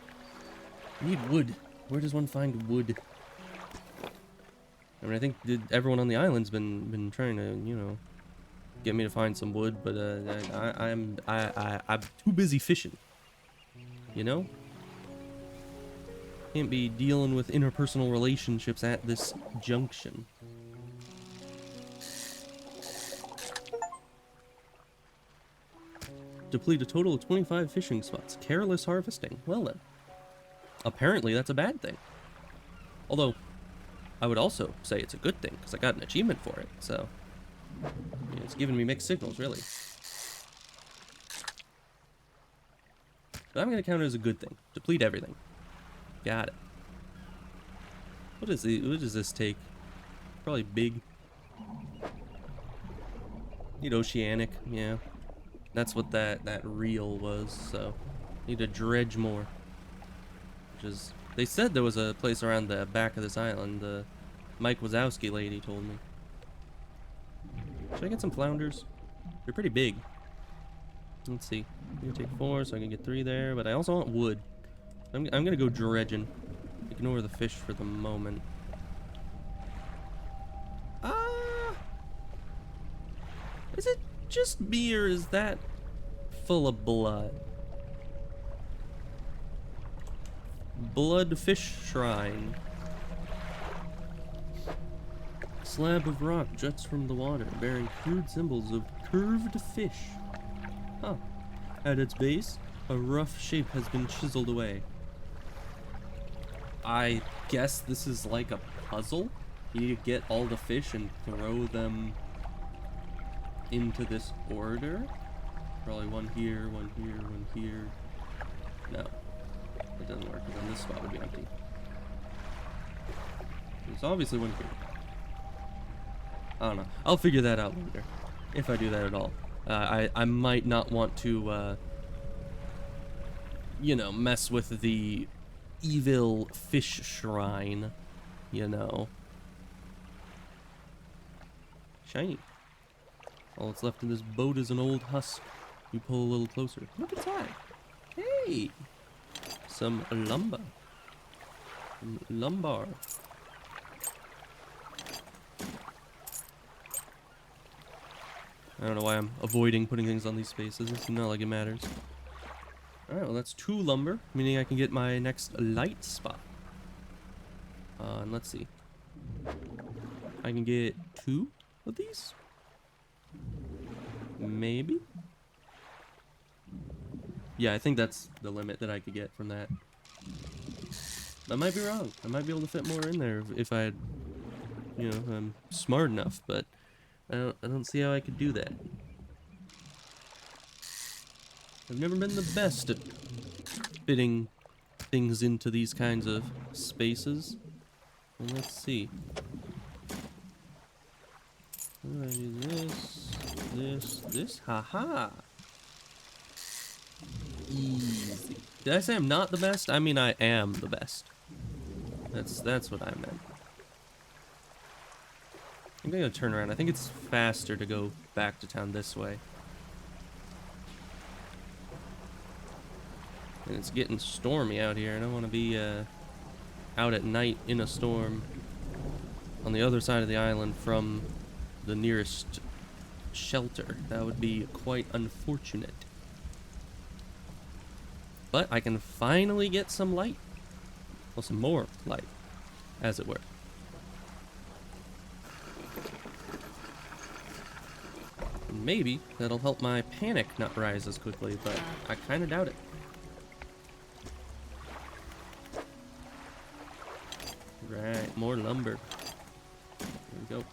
I need wood. Where does one find wood? I mean, I think everyone on the island's been trying to, you know, get me to find some wood, but I'm too busy fishing. You know? Can't be dealing with interpersonal relationships at this junction. Deplete a total of 25 fishing spots. Careless harvesting. Well then. Apparently that's a bad thing. Although, I would also say it's a good thing, because I got an achievement for it, so... yeah, it's giving me mixed signals, really. But I'm going to count it as a good thing. Deplete everything. Got it. What does this take? Probably big. Need oceanic, yeah. That's what that reel was, so... need to dredge more. Which is... they said there was a place around the back of this island. The Mike Wazowski lady told me. Should I get some flounders? They're pretty big. Let's see. I'm gonna take 4 so I can get 3 there, but I also want wood. I'm gonna go dredging. Ignore the fish for the moment. Is it just me or is that full of blood? Blood fish shrine. Slab of rock juts from the water, bearing crude symbols of curved fish. Huh. At its base, a rough shape has been chiseled away. I guess this is like a puzzle? You need to get all the fish and throw them into this order? Probably one here, one here, one here. No. It doesn't work, because then this spot would be empty. There's obviously one here. I don't know. I'll figure that out later. If I do that at all. I might not want to, you know, mess with the evil fish shrine, you know. Shiny. All that's left in this boat is an old husk. You pull a little closer. Look inside. Hey! Some lumber. Some lumbar. I don't know why I'm avoiding putting things on these spaces. It's not like it matters. Alright, well that's 2 lumber, meaning I can get my next light spot. And let's see. I can get 2 of these? Maybe? Yeah, I think that's the limit that I could get from that. I might be wrong. I might be able to fit more in there if I had, you know, I'm smart enough, but I don't see how I could do that. I've never been the best at fitting things into these kinds of spaces. Well, let's see. How do I do this? Haha! Easy. Did I say I'm not the best? I mean, I am the best. That's what I meant. I'm gonna turn around. I think it's faster to go back to town this way. And it's getting stormy out here. I don't want to be out at night in a storm on the other side of the island from the nearest shelter. That would be quite unfortunate. But I can finally get some light. Well, some more light, as it were. Maybe that'll help my panic not rise as quickly, but I kind of doubt it. Right, more lumber. There we go.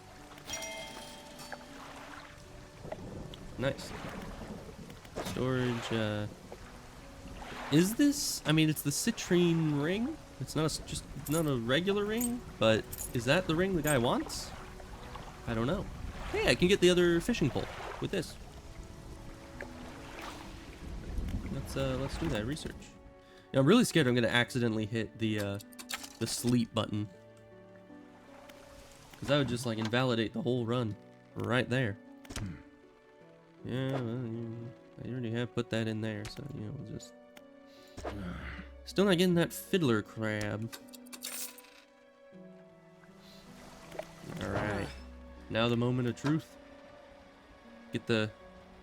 Nice. Storage, is this, I mean, it's the citrine ring. It's not just not a regular ring, but is that the ring the guy wants? I don't know. Hey, I can get the other fishing pole with this. Let's do that research. Yeah, I'm really scared I'm gonna accidentally hit the sleep button, because that would just like invalidate the whole run right there. Yeah, well, I already have put that in there, so you know, just still not getting that fiddler crab. All right, now the moment of truth. Get the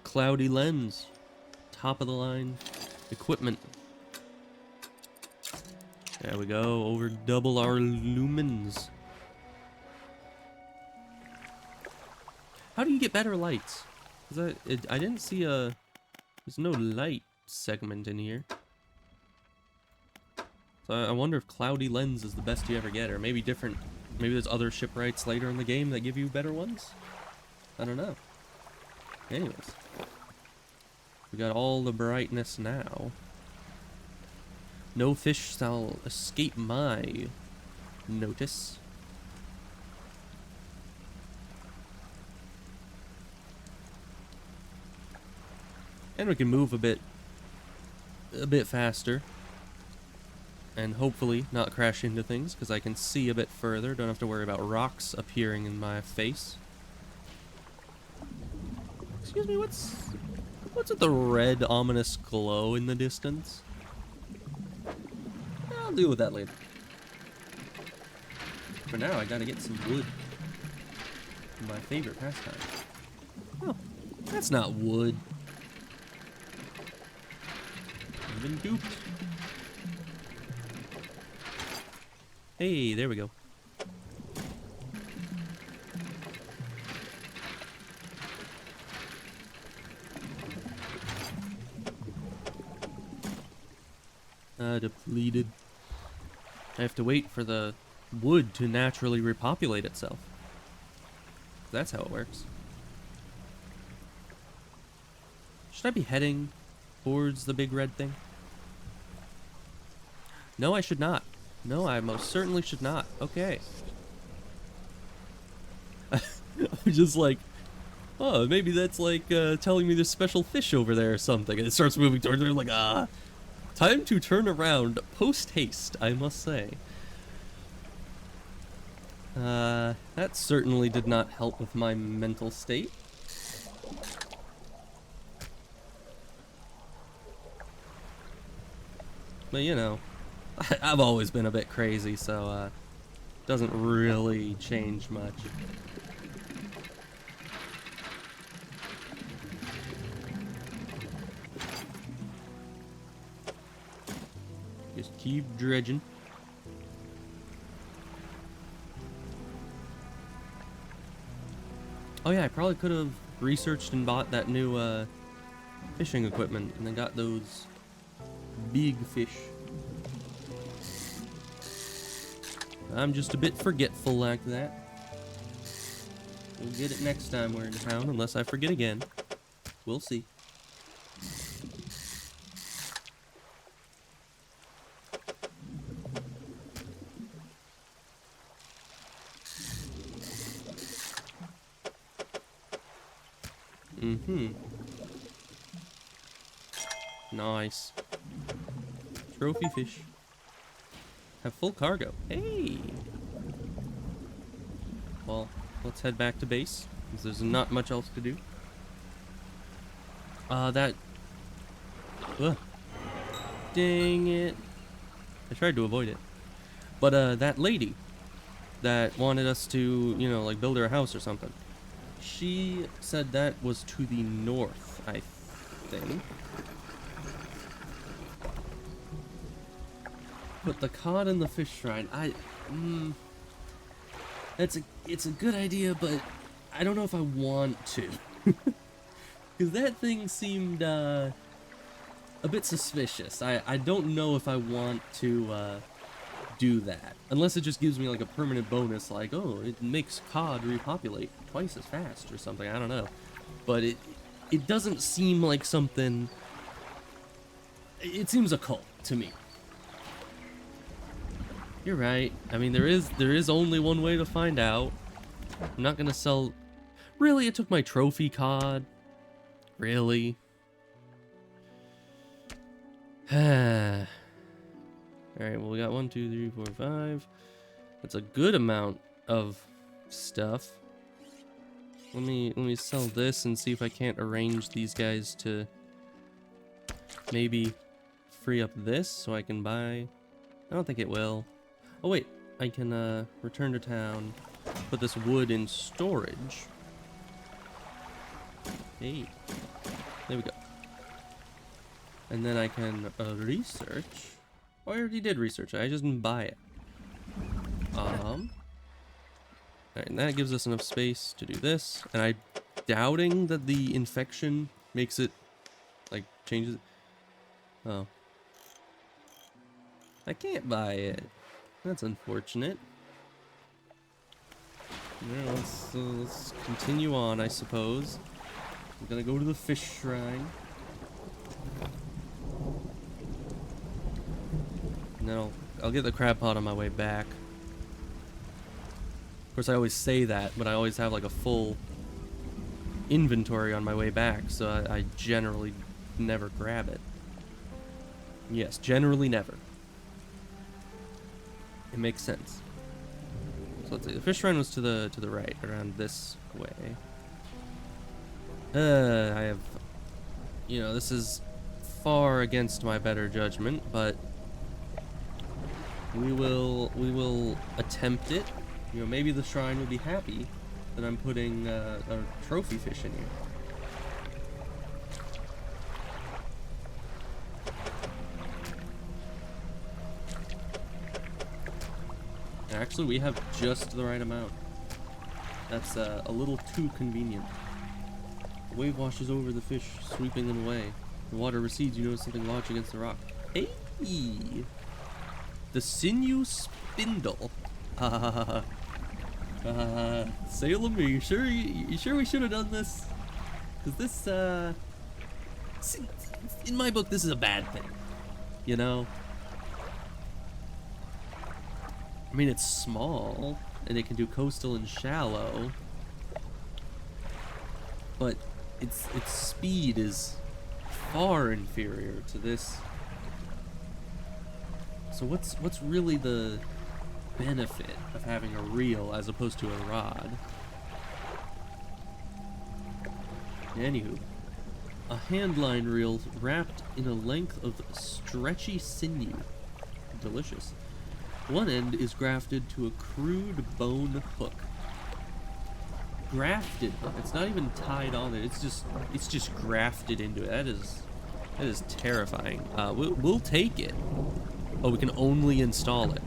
cloudy lens, top of the line equipment. There we go, over double our lumens. How do you get better lights? Cause I didn't see a There's no light segment in here. So I wonder if Cloudy Lens is the best you ever get, or maybe different. Maybe there's other shipwrights later in the game that give you better ones? I don't know. Anyways. We got all the brightness now. No fish shall escape my notice. And we can move a bit faster. And hopefully not crash into things, because I can see a bit further. Don't have to worry about rocks appearing in my face. Excuse me, what's with the red ominous glow in the distance? I'll deal with that later. For now, I gotta get some wood. My favorite pastime. Oh, that's not wood. I've been duped. Hey, there we go. Depleted. I have to wait for the wood to naturally repopulate itself. That's how it works. Should I be heading towards the big red thing? No, I should not. No, I most certainly should not. Okay. I'm just like, oh, maybe that's like telling me there's special fish over there or something. And it starts moving towards me. I'm like, ah. Time to turn around post haste, I must say. That certainly did not help with my mental state. But you know, I've always been a bit crazy, so doesn't really change much. Just keep dredging. Oh yeah, I probably could have researched and bought that new fishing equipment and then got those big fish. I'm just a bit forgetful like that. We'll get it next time we're in town, unless I forget again. We'll see. Nice. Trophy fish. Have full cargo. Hey! Well, let's head back to base, because there's not much else to do. That... Ugh. Dang it. I tried to avoid it. But, that lady that wanted us to, you know, like, build her a house or something, she said that was to the north, I think. But the cod and the fish shrine, it's a good idea, but I don't know if I want to. Because that thing seemed, a bit suspicious. I don't know if I want to, do that. Unless it just gives me, like, a permanent bonus, like, oh, it makes cod repopulate twice as fast or something, I don't know. But it doesn't seem like something... It seems occult to me. You're right. I mean, there is only one way to find out. I'm not gonna sell... Really? It took my trophy cod? Really? Alright, well, we got 1, 2, 3, 4, 5. That's a good amount of stuff. Let me sell this and see if I can't arrange these guys to maybe free up this so I can buy... I don't think it will. Oh wait, I can return to town, put this wood in storage. Hey, there we go. And then I can research. Oh, I already did research it, I just didn't buy it. Alright, and that gives us enough space to do this, and I'm doubting that the infection makes it, like, changes. Oh. I can't buy it. That's unfortunate. Yeah, let's continue on, I suppose. I'm gonna go to the fish shrine. And then I'll get the crab pot on my way back. Of course, I always say that, but I always have like a full inventory on my way back, so I generally never grab it. Yes, generally never. It makes sense. So let's see. The fish shrine was to the right, around this way. I have, you know, this is far against my better judgment, but we will attempt it. You know, maybe the shrine will be happy that I'm putting a trophy fish in here. Actually, we have just the right amount. That's a little too convenient. The wave washes over the fish, sweeping them away. The water recedes, you notice something large against the rock. Hey! The sinew spindle. Salem, are you sure we should have done this? Because this, in my book, this is a bad thing. You know? I mean, it's small, and it can do coastal and shallow, but its speed is far inferior to this. So what's really the benefit of having a reel as opposed to a rod? Anywho, a handline reel wrapped in a length of stretchy sinew. Delicious. One end is grafted to a crude bone hook. Grafted hook. It's not even tied on it. It's just grafted into it. That is terrifying. We'll take it. Oh, we can only install it.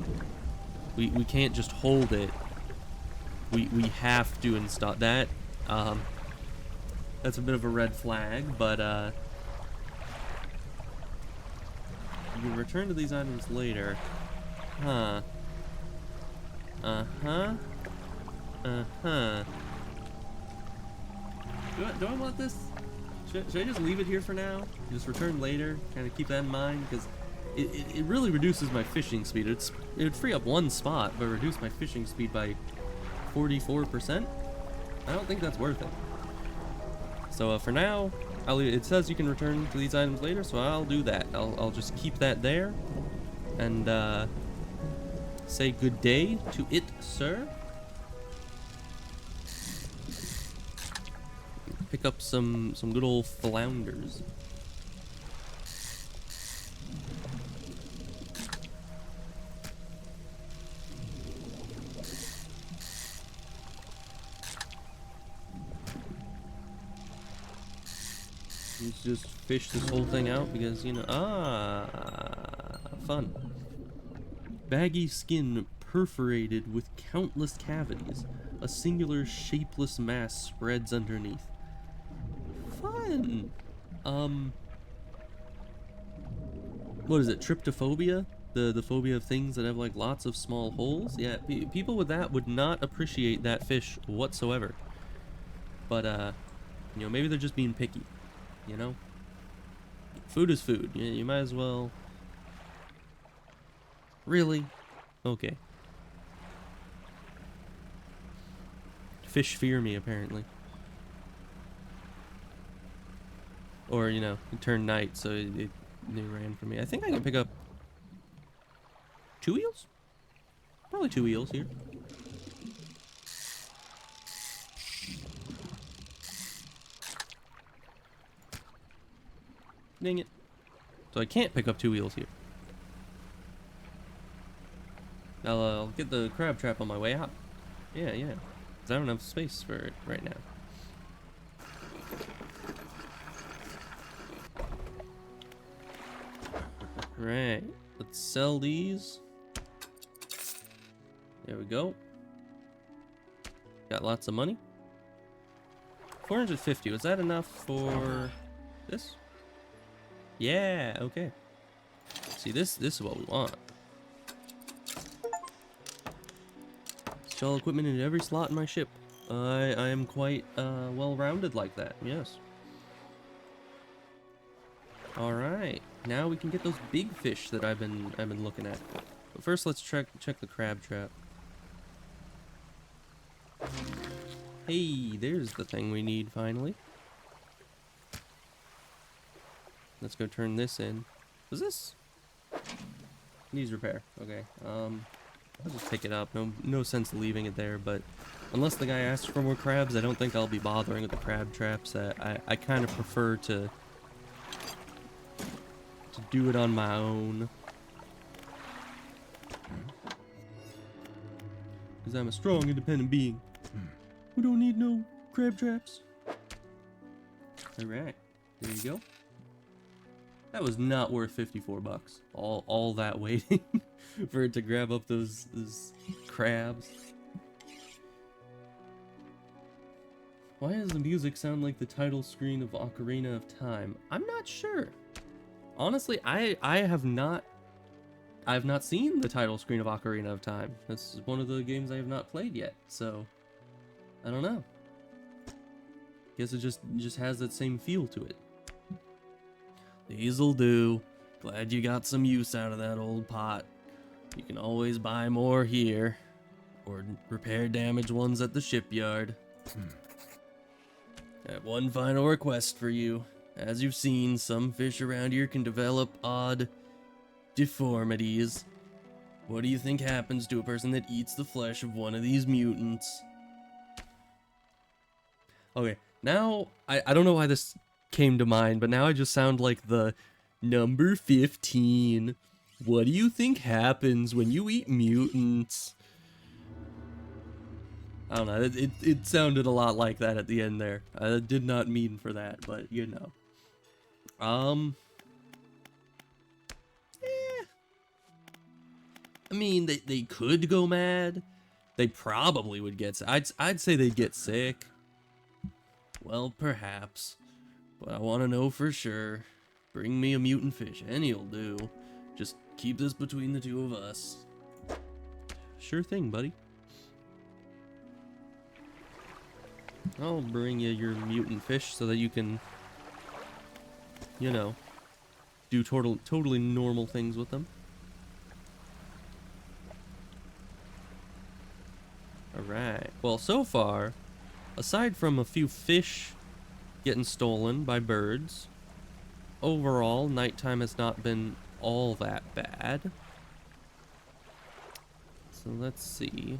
We can't just hold it. We have to install that. That's a bit of a red flag, but you can return to these items later. Huh. Uh-huh. Uh-huh. Do I want this? Should I just leave it here for now? Just return later? Kind of keep that in mind? Because it really reduces my fishing speed. It would free up one spot, but reduce my fishing speed by 44%? I don't think that's worth it. So for now, it says you can return to these items later, so I'll do that. I'll just keep that there. And, say good day to it, sir. Pick up some good old flounders. Let's just fish this whole thing out because, you know, fun. Baggy skin perforated with countless cavities. A singular shapeless mass spreads underneath. Fun! What is it, tryptophobia? The phobia of things that have like lots of small holes? Yeah, people with that would not appreciate that fish whatsoever. But, you know, maybe they're just being picky, you know? Food is food. You might as well... Really? Okay. Fish fear me, apparently. Or, you know, it turned night, so they ran from me. I think I can pick up 2 eels? Probably 2 eels here. Dang it. So I can't pick up 2 eels here. I'll get the crab trap on my way out. Yeah. Because I don't have space for it right now. Right. Let's sell these. There we go. Got lots of money. 450. Was that enough for this? Yeah, okay. See, this is what we want. Install equipment in every slot in my ship. I am quite well-rounded like that. Yes. All right. Now we can get those big fish that I've been looking at. But first, let's check the crab trap. Hey, there's the thing we need finally. Let's go turn this in. Was this? Needs repair. Okay. I'll just pick it up. No sense leaving it there, but unless the guy asks for more crabs, I don't think I'll be bothering with the crab traps. I kind of prefer to do it on my own. Because I'm a strong, independent being. We don't need no crab traps. Alright. There you go. That was not worth 54 bucks. All that waiting for it to grab up those crabs. Why does the music sound like the title screen of Ocarina of Time? I'm not sure. Honestly, I have not seen the title screen of Ocarina of Time. This is one of the games I have not played yet, so I don't know. Guess it just has that same feel to it. These'll do. Glad you got some use out of that old pot. You can always buy more here, or repair damaged ones at the shipyard. I have one final request for you. As you've seen, some fish around here can develop odd deformities. What do you think happens to a person that eats the flesh of one of these mutants? Okay, now, I don't know why this came to mind, but now I just sound like the number 15. What do you think happens when you eat mutants? I don't know, it sounded a lot like that at the end there. I did not mean for that, but you know. I mean, they could go mad. They probably would get sick. I'd say they'd get sick. Well, perhaps. But I want to know for sure. Bring me a mutant fish. Any'll do. Just keep this between the two of us. Sure thing, buddy. I'll bring you your mutant fish so that you can, you know, do totally normal things with them. Alright. Well, so far, aside from a few fish getting stolen by birds, overall, nighttime has not been all that bad. So let's see.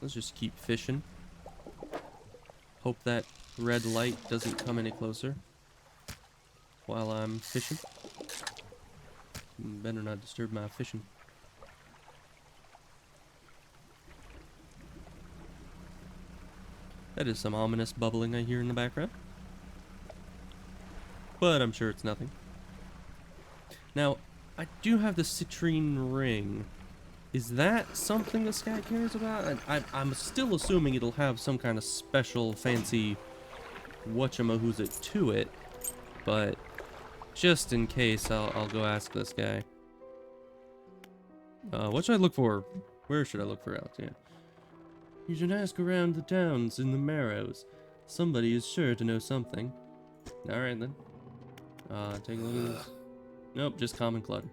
Let's just keep fishing. Hope that red light doesn't come any closer while I'm fishing. Better not disturb my fishing. That is some ominous bubbling I hear in the background. But I'm sure it's nothing. Now, I do have the citrine ring. Is that something this guy cares about? I'm still assuming it'll have some kind of special fancy whatchamahoozit to it. But just in case, I'll go ask this guy. What should I look for? Where should I look for Alex? Yeah. You should ask around the towns in the Marrows. Somebody is sure to know something. Alright then. Take a look at this. Nope, just common clutter.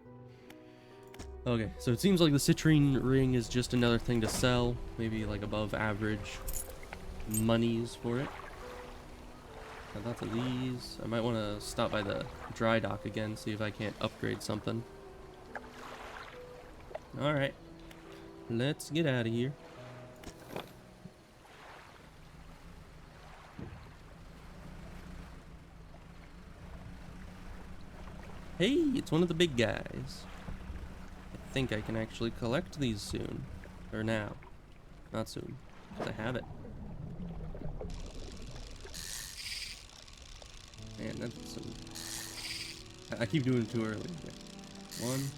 Okay, so it seems like the citrine ring is just another thing to sell. Maybe like above average monies for it. Got lots of these. I might want to stop by the dry dock again, see if I can't upgrade something. Alright. Let's get out of here. Hey, it's one of the big guys. I think I can actually collect these soon. Or now. Not soon. Because I have it. Man, that's some... I keep doing it too early. Okay. One.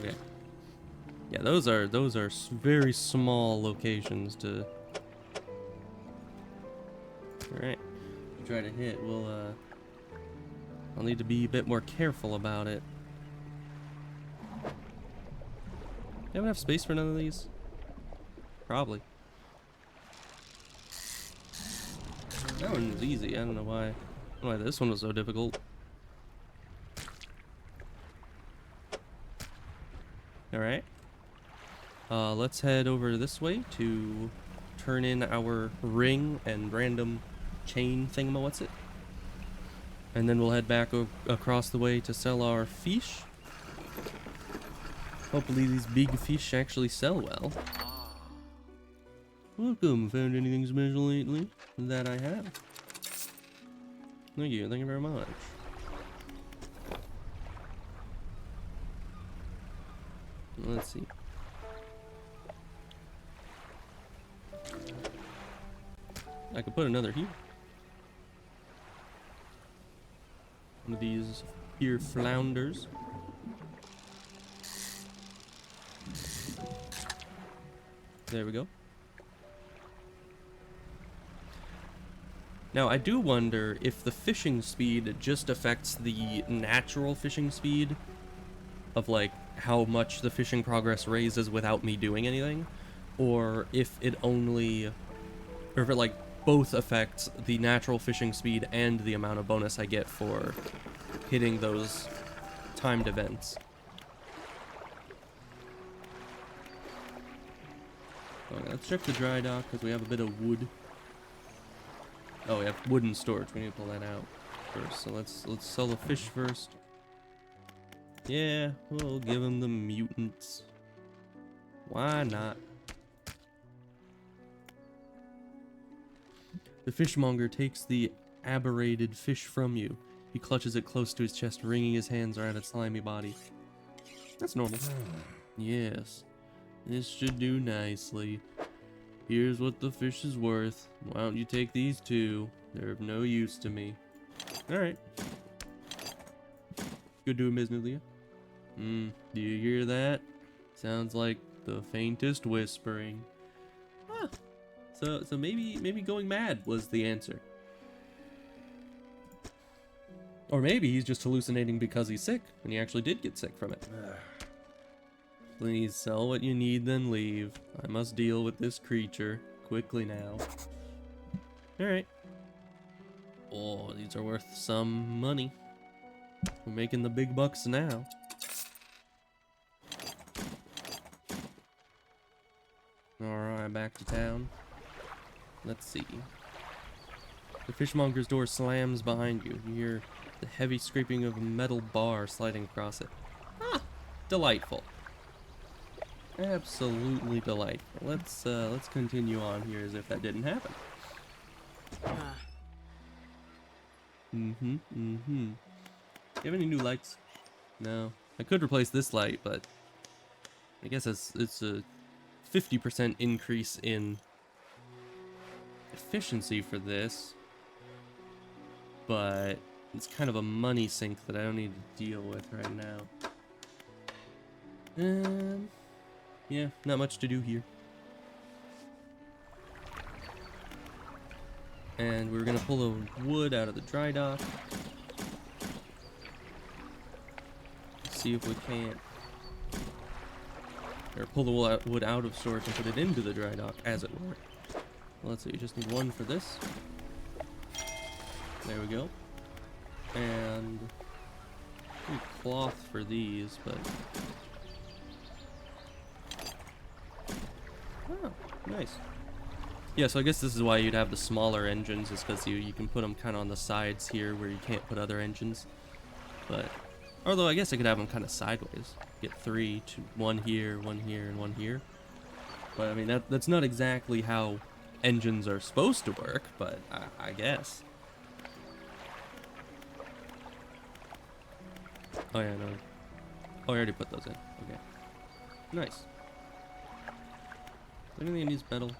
Okay. Yeah, those are very small locations to... Alright. try to hit, I'll need to be a bit more careful about it. Do you have enough space for none of these? Probably. That one was easy. I don't know why this one was so difficult. Alright. Let's head over this way to turn in our ring and random chain thingamawhatsit. And then we'll head back across the way to sell our fish. Hopefully these big fish actually sell well. Welcome. Found anything special lately? That I have. Thank you very much. Let's see. I could put another here. One of these here flounders. There we go. Now, I do wonder if the fishing speed just affects the natural fishing speed of, like, how much the fishing progress raises without me doing anything, or if it only, or if it, like, both affects the natural fishing speed and the amount of bonus I get for hitting those timed events. Okay, let's check the dry dock, because we have a bit of wood. Oh, we have wooden storage. We need to pull that out first. So let's sell the fish first. Yeah, we'll give him the mutants. Why not? The fishmonger takes the aberrated fish from you. He clutches it close to his chest, wringing his hands around its slimy body. That's normal. Yes, this should do nicely. Here's what the fish is worth. Why don't you take these two? They're of no use to me. Alright. Good doing business, Leah. Do you hear that? Sounds like the faintest whispering. Huh. So maybe going mad was the answer. Or maybe he's just hallucinating because he's sick, and he actually did get sick from it. Please sell what you need, then leave. I must deal with this creature quickly now. Alright. Oh, these are worth some money. We're making the big bucks now. Alright, back to town. Let's see. The fishmonger's door slams behind you. You hear the heavy scraping of a metal bar sliding across it. Ah! Delightful. Absolutely delightful. Let's continue on here as if that didn't happen. Do you have any new lights? No. I could replace this light, but I guess it's a 50% increase in efficiency for this. But it's kind of a money sink that I don't need to deal with right now. Yeah, not much to do here. And we're gonna pull the wood out of the dry dock. See if we can't. Or pull the wood out of storage and put it into the dry dock, as it were. Well, let's see, you just need one for this. There we go. And need cloth for these, but oh, nice. Yeah, so I guess this is why you'd have the smaller engines, is because you can put them kind of on the sides here where you can't put other engines. But, although I guess I could have them kind of sideways. Get three, one here, and one here. But I mean, that's not exactly how engines are supposed to work, but I guess. Oh yeah, no. Oh, I already put those in. Okay. Nice. Anything that needs metal?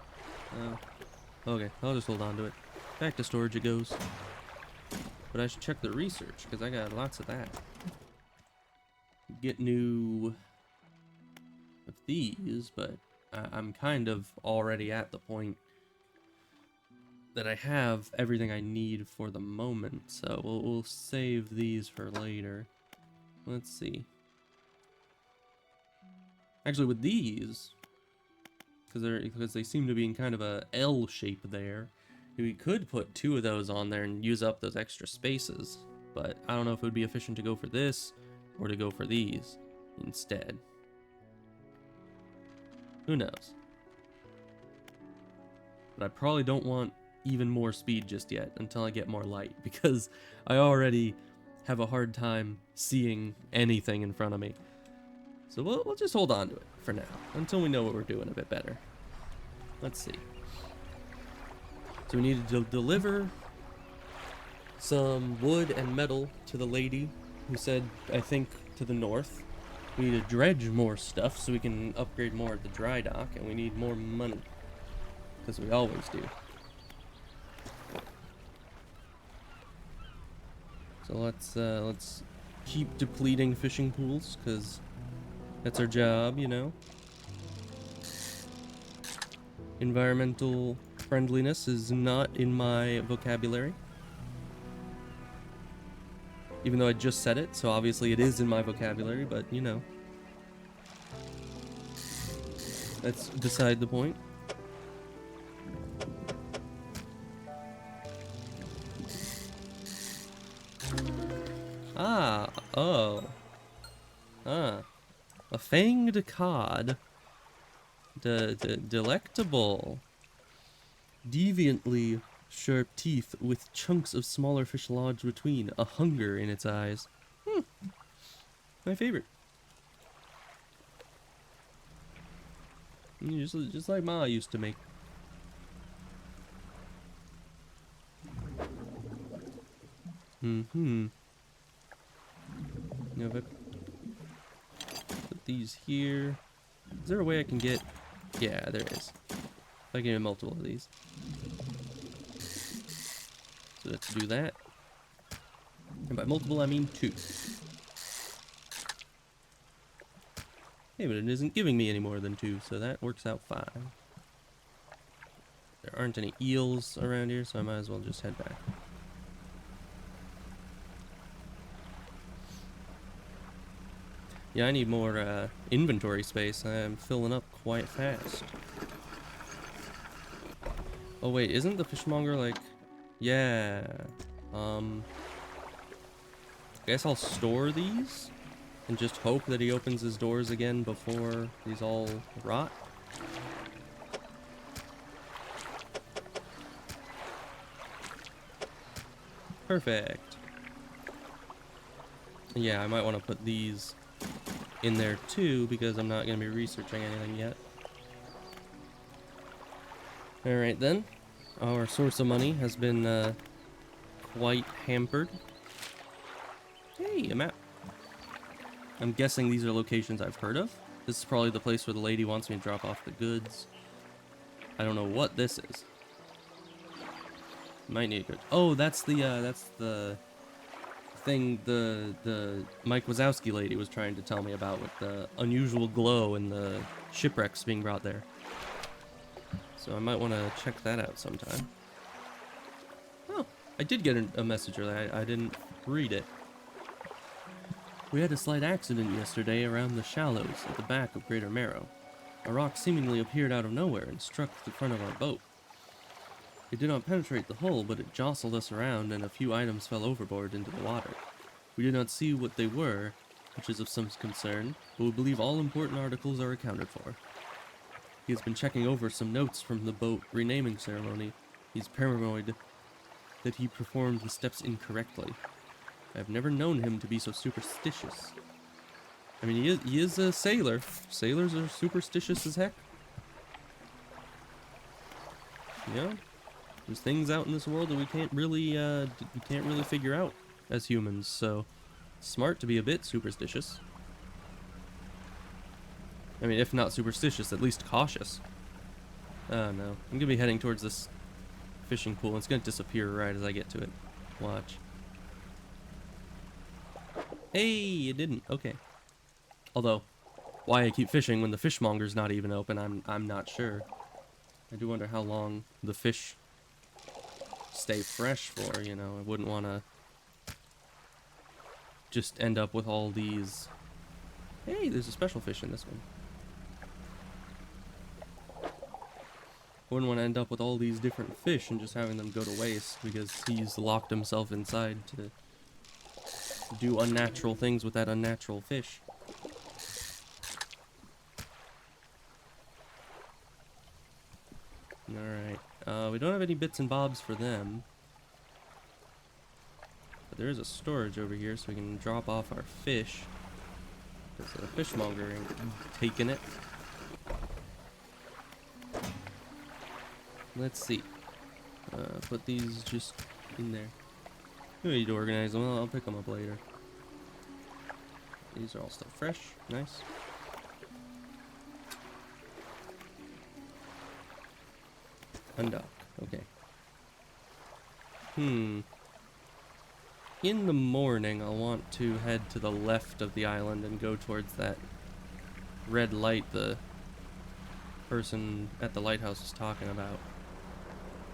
Okay, I'll just hold on to it. Back to storage it goes. But I should check the research, because I got lots of that. Get new of these, but I'm kind of already at the point that I have everything I need for the moment, so we'll save these for later. Let's see. Actually, with these, because they seem to be in kind of a L shape there, we could put 2 of those on there and use up those extra spaces. But I don't know if it would be efficient to go for this or to go for these instead. Who knows? But I probably don't want even more speed just yet until I get more light, because I already have a hard time seeing anything in front of me. So we'll just hold on to it for now until we know what we're doing a bit better. Let's see. So we need to deliver some wood and metal to the lady who said, I think, to the north. We need to dredge more stuff so we can upgrade more at the dry dock, and we need more money, because we always do. So let's keep depleting fishing pools, because that's our job, you know. Environmental friendliness is not in my vocabulary. Even though I just said it, so obviously it is in my vocabulary, but you know. That's beside the point. Ah, oh. Ah. A fanged cod. Delectable. Deviantly sharp teeth with chunks of smaller fish lodged between, a hunger in its eyes. My favorite. Just like Ma used to make. You know, if I put these here. Is there a way I can get... Yeah, there is. I can get multiple of these. So let's do that. And by multiple, I mean 2. Hey, but it isn't giving me any more than 2, so that works out fine. There aren't any eels around here, so I might as well just head back. Yeah, I need more inventory space. I'm filling up quite fast. Oh wait, isn't the fishmonger like... Yeah. I guess I'll store these and just hope that he opens his doors again before these all rot. Perfect. Yeah, I might want to put these in there too, because I'm not going to be researching anything yet. Alright then, our source of money has been quite hampered. Hey, a map. I'm guessing these are locations I've heard of. This is probably the place where the lady wants me to drop off the goods. I don't know what this is. Might need a good... Oh, that's the thing the Mike Wazowski lady was trying to tell me about, with the unusual glow and the shipwrecks being brought there. So I might want to check that out sometime. Oh, I did get a message earlier. I didn't read it. We had a slight accident yesterday around the shallows at the back of Greater Marrow. A rock seemingly appeared out of nowhere and struck the front of our boat. It did not penetrate the hull, but it jostled us around, and a few items fell overboard into the water. We did not see what they were, which is of some concern, but we believe all important articles are accounted for. He has been checking over some notes from the boat renaming ceremony. He's paranoid that he performed the steps incorrectly. I have never known him to be so superstitious. I mean, he is a sailor. Sailors are superstitious as heck. Yeah. There's things out in this world that we can't really figure out as humans, so smart to be a bit superstitious. I mean, if not superstitious, at least cautious. Oh no, I'm gonna be heading towards this fishing pool. It's gonna disappear right as I get to it. Watch. Hey, it didn't. Okay. Although, why I keep fishing when the fishmonger's not even open, I'm not sure. I do wonder how long the fish stay fresh for, you know. I wouldn't want to just end up with all these... Hey, there's a special fish in this one. Wouldn't want to end up with all these different fish and just having them go to waste because he's locked himself inside to do unnatural things with that unnatural fish. Alright, we don't have any bits and bobs for them. But there is a storage over here so we can drop off our fish. Because the fishmonger ain't taking it. Let's see. Put these just in there. We need to organize them. I'll pick them up later. These are all still fresh. Nice. Undock. Okay. In the morning, I'll want to head to the left of the island and go towards that red light the person at the lighthouse was talking about.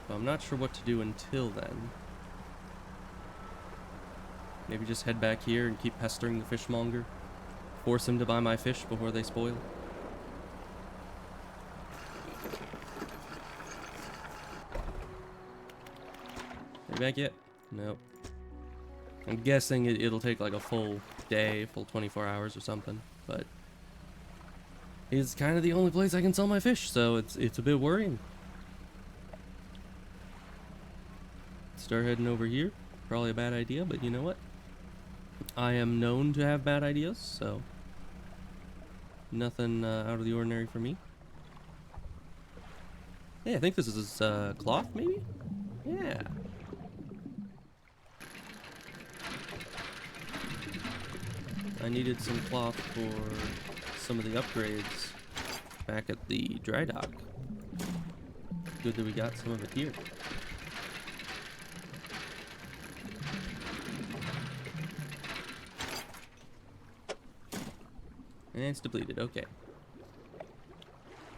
But I'm not sure what to do until then. Maybe just head back here and keep pestering the fishmonger. Force him to buy my fish before they spoil. Are you back yet? Nope. I'm guessing it'll take like a full day, full 24 hours or something, but it's kind of the only place I can sell my fish, so it's a bit worrying. Start heading over here. Probably a bad idea, but you know what? I am known to have bad ideas, so nothing out of the ordinary for me. Hey, I think this is cloth, maybe? Yeah. I needed some cloth for some of the upgrades back at the dry dock. Good that we got some of it here. And it's depleted, okay.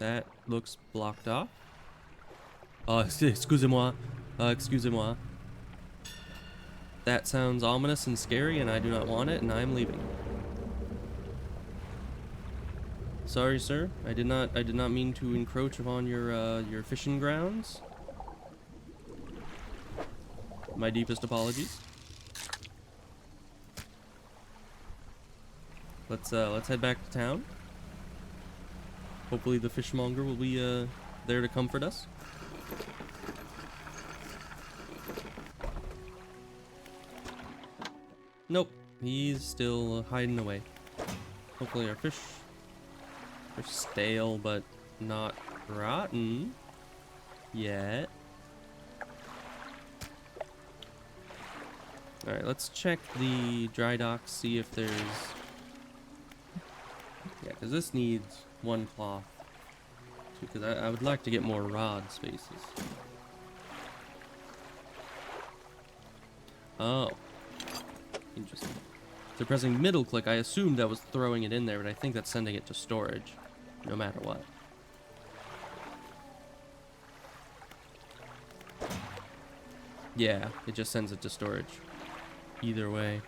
That looks blocked off. Excusez-moi. Excusez-moi. That sounds ominous and scary, and I do not want it, and I am leaving. Sorry, sir. I did not mean to encroach upon your fishing grounds. My deepest apologies. Let's head back to town. Hopefully the fishmonger will be there to comfort us. Nope, he's still hiding away. Hopefully our fish are stale but not rotten yet. Alright, let's check the dry dock, see if there's... Yeah, because this needs one cloth. Because I would like to get more rod spaces. Oh. Interesting. So pressing middle click, I assumed that was throwing it in there, but I think that's sending it to storage, no matter what. Yeah, it just sends it to storage. Either way.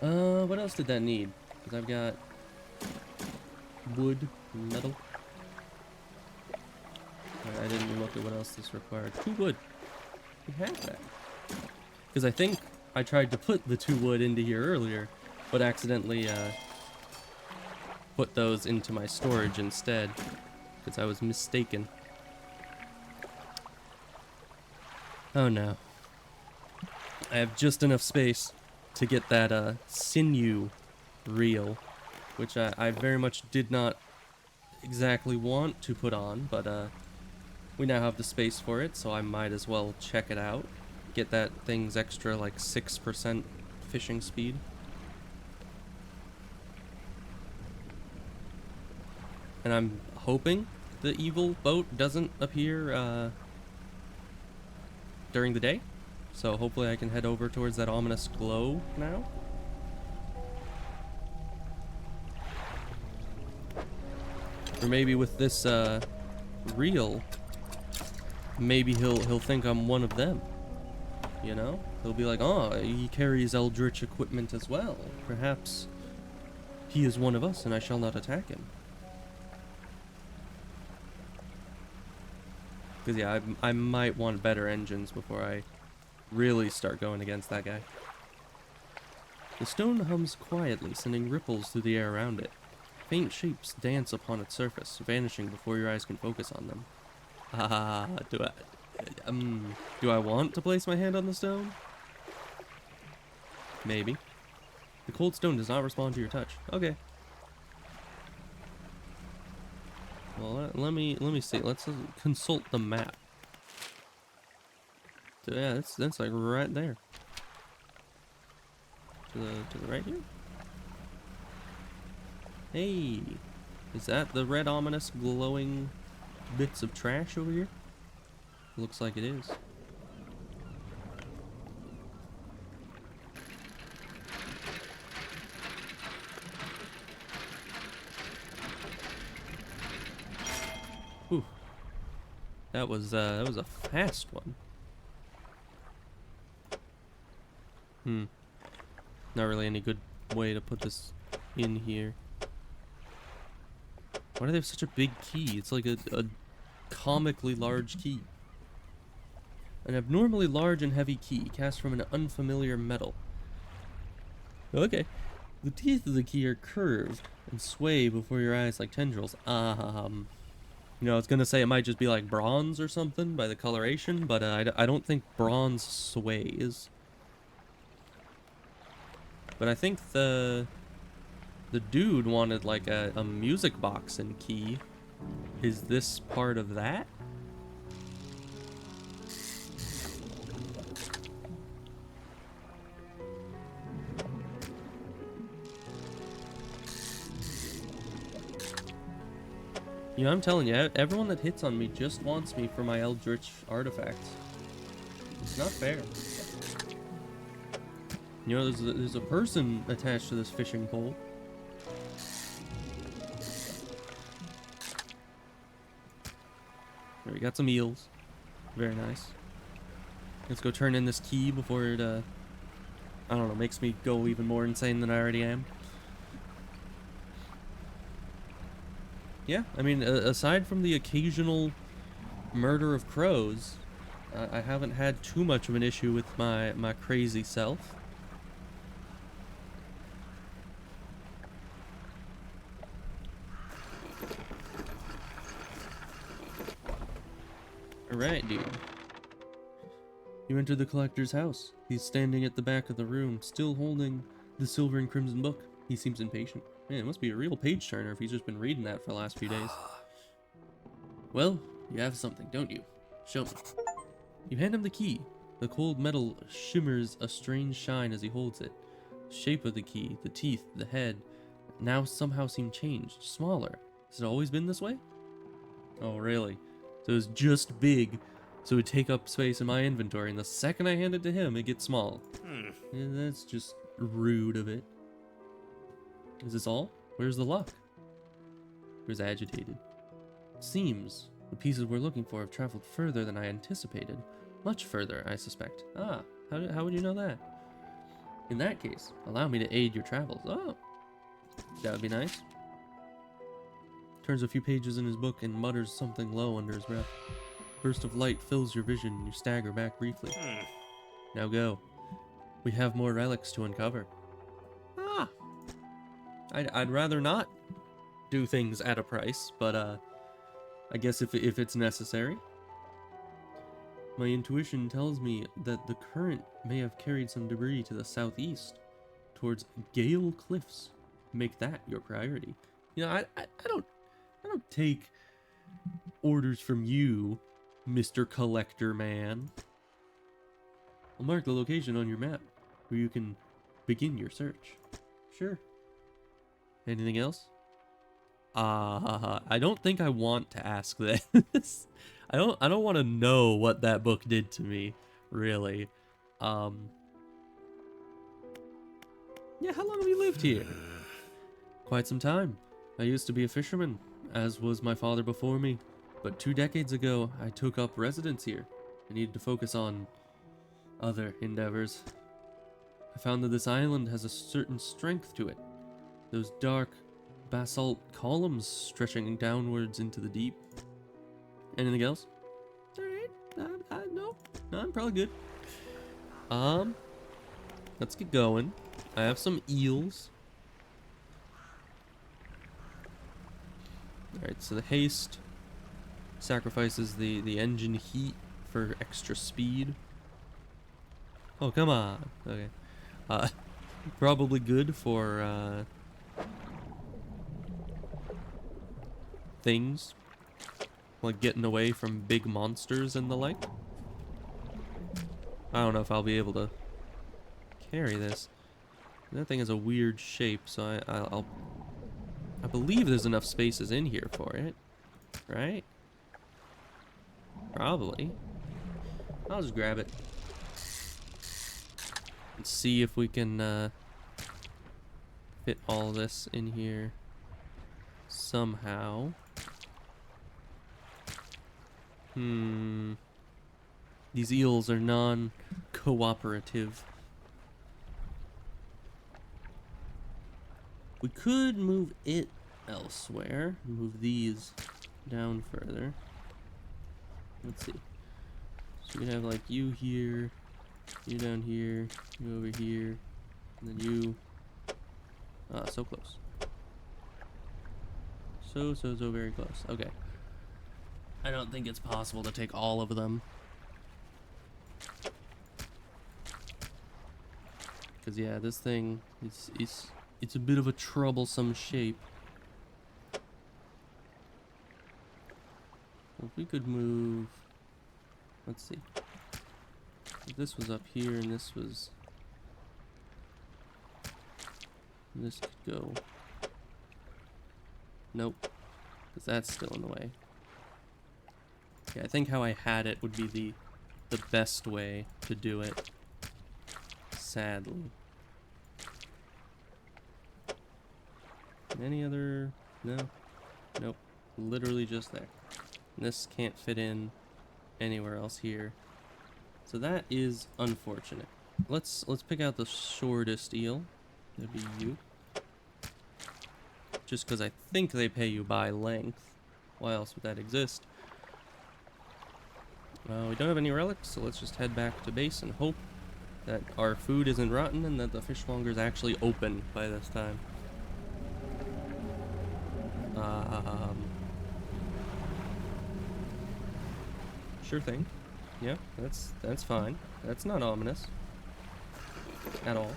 What else did that need? Because I've got wood, metal. I didn't look at what else this required. 2 wood. We have that. Because I think I tried to put the 2 wood into here earlier, but accidentally put those into my storage instead, because I was mistaken. Oh no. I have just enough space to get that sinew reel, which I very much did not exactly want to put on, but we now have the space for it, so I might as well check it out. Get that thing's extra like 6% fishing speed. And I'm hoping the evil boat doesn't appear during the day. So hopefully I can head over towards that ominous glow now. Or maybe with this reel, maybe he'll think I'm one of them. You know? He'll be like, oh, he carries eldritch equipment as well. Perhaps he is one of us and I shall not attack him. Because yeah, I might want better engines before I really start going against that guy. The stone hums quietly, sending ripples through the air around it. Faint shapes dance upon its surface, vanishing before your eyes can focus on them. Do I want to place my hand on the stone? Maybe. The cold stone does not respond to your touch. Okay. Well, let me see. Let's consult the map. So, yeah, that's like right there. To the right here. Hey, is that the red ominous glowing bits of trash over here? Looks like it is. Whew. That was a fast one. Not really any good way to put this in here. Why do they have such a big key? It's like a comically large key. An abnormally large and heavy key cast from an unfamiliar metal. Okay. The teeth of the key are curved and sway before your eyes like tendrils. You know, I was gonna say it might just be like bronze or something by the coloration, but I don't think bronze sways. But I think the dude wanted like a music box and key. Is this part of that? You know, I'm telling you, everyone that hits on me just wants me for my eldritch artifacts. It's not fair. You know, there's a person attached to this fishing pole. There, we got some eels. Very nice. Let's go turn in this key before it, I don't know, makes me go even more insane than I already am. Yeah, I mean, aside from the occasional murder of crows, I haven't had too much of an issue with my crazy self. Alright, dude. You enter the collector's house. He's standing at the back of the room, still holding the silver and crimson book. He seems impatient. Man, it must be a real page-turner if he's just been reading that for the last few days. Well, you have something, don't you? Show me. You hand him the key. The cold metal shimmers a strange shine as he holds it. The shape of the key, the teeth, the head, now somehow seem changed, smaller. Has it always been this way? Oh, really? So it was just big, so it would take up space in my inventory, and the second I hand it to him, it gets small. And that's just rude of it. Is this all? Where's the luck? He was agitated. Seems the pieces we're looking for have traveled further than I anticipated. Much further, I suspect. Ah, how would you know that? In that case, allow me to aid your travels. Oh, that would be nice. Turns a few pages in his book and mutters something low under his breath. Burst of light fills your vision and you stagger back briefly. Now go. We have more relics to uncover. Ah! I'd rather not do things at a price, but I guess if it's necessary. My intuition tells me that the current may have carried some debris to the southeast, towards Gale Cliffs. Make that your priority. You know, I don't take orders from you, Mr. Collector Man. I'll mark the location on your map, where you can begin your search. Sure. Anything else? I don't think I want to ask this. I don't want to know what that book did to me, really. Yeah, how long have you lived here? Quite some time. I used to be a fisherman, as was my father before me. But 2 decades ago, I took up residence here. I needed to focus on other endeavors. I found that this island has a certain strength to it. Those dark basalt columns stretching downwards into the deep. Anything else? Alright, no, I'm probably good. Let's get going. I have some eels. Alright, so the haste sacrifices the engine heat for extra speed. Oh, come on. Okay. Probably good for, things. Like getting away from big monsters and the like. I don't know if I'll be able to carry this. That thing has a weird shape, so I believe there's enough spaces in here for it. Right? Probably. I'll just grab it. Let's see if we can fit all this in here somehow. These eels are non-cooperative. We could move it elsewhere. Move these down further. Let's see. So we have like you here, you down here, you over here, and then you. Ah, so close. So very close. Okay. I don't think it's possible to take all of them. Cause yeah, this thing it's a bit of a troublesome shape. If we could move, let's see. If this was up here and this was, this could go. Nope, because that's still in the way. Yeah, I think how I had it would be the best way to do it. Sadly. Any other? No. Nope. Literally just there. And this can't fit in anywhere else here. So that is unfortunate. Let's pick out the shortest eel. That'd be you. Just because I think they pay you by length. Why else would that exist? We don't have any relics, so let's just head back to base and hope that our food isn't rotten and that the fishmonger is actually open by this time. Sure thing. Yeah, that's fine. That's not ominous at all.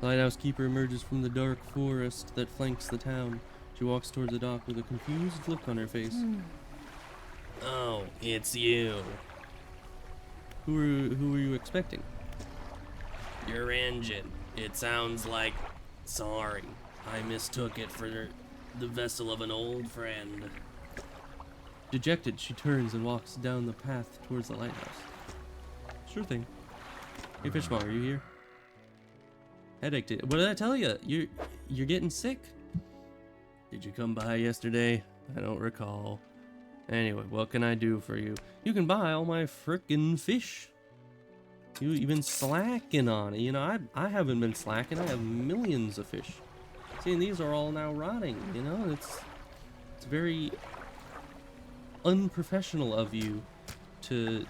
Lighthouse keeper emerges from the dark forest that flanks the town. She walks towards the dock with a confused look on her face. Oh, it's you. Who were you expecting? Your engine. It sounds like... Sorry. I mistook it for the vessel of an old friend. Dejected, she turns and walks down the path towards the lighthouse. Sure thing. Hey, Fishmonger, are you here? Headache. What did I tell you? You're getting sick. Did you come by yesterday? I don't recall. Anyway, what can I do for you? You can buy all my frickin' fish. You've been slacking on it. You know, I haven't been slacking. I have millions of fish. See, and these are all now rotting. You know, it's very unprofessional of you to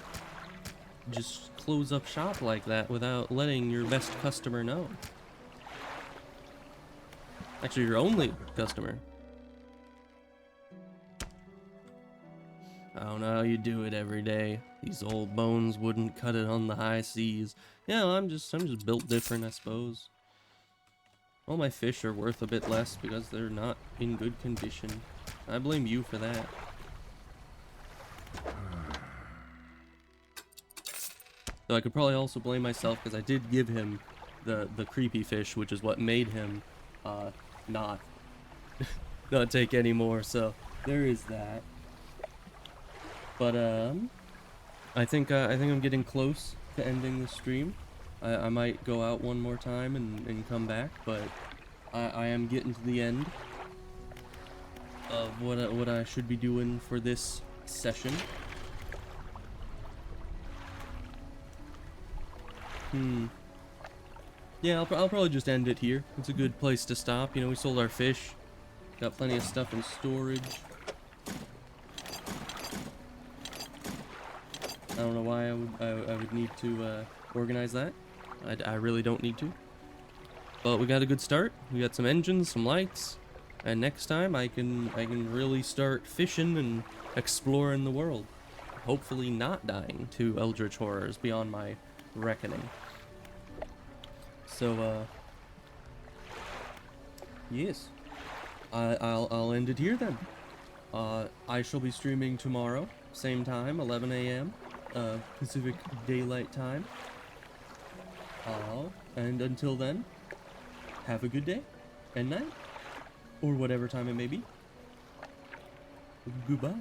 just close up shop like that without letting your best customer know. Actually, your only customer. I don't know how you do it every day. These old bones wouldn't cut it on the high seas. Yeah, I'm just built different, I suppose. All my fish are worth a bit less because they're not in good condition. I blame you for that. Though I could probably also blame myself because I did give him the creepy fish, which is what made him not take any more. So there is that. But I think I'm getting close to ending the stream. I might go out one more time and come back, but I am getting to the end. of what I should be doing for this session. Yeah, I'll probably just end it here. It's a good place to stop. You know, we sold our fish. Got plenty of stuff in storage. I don't know why I would need to organize that. I really don't need to. But we got a good start. We got some engines, some lights, and next time I can really start fishing and exploring the world. Hopefully not dying to eldritch horrors beyond my reckoning. So yes, I'll end it here then. I shall be streaming tomorrow, same time, 11 a.m. Pacific Daylight Time. And until then, have a good day and night, or whatever time it may be. Goodbye.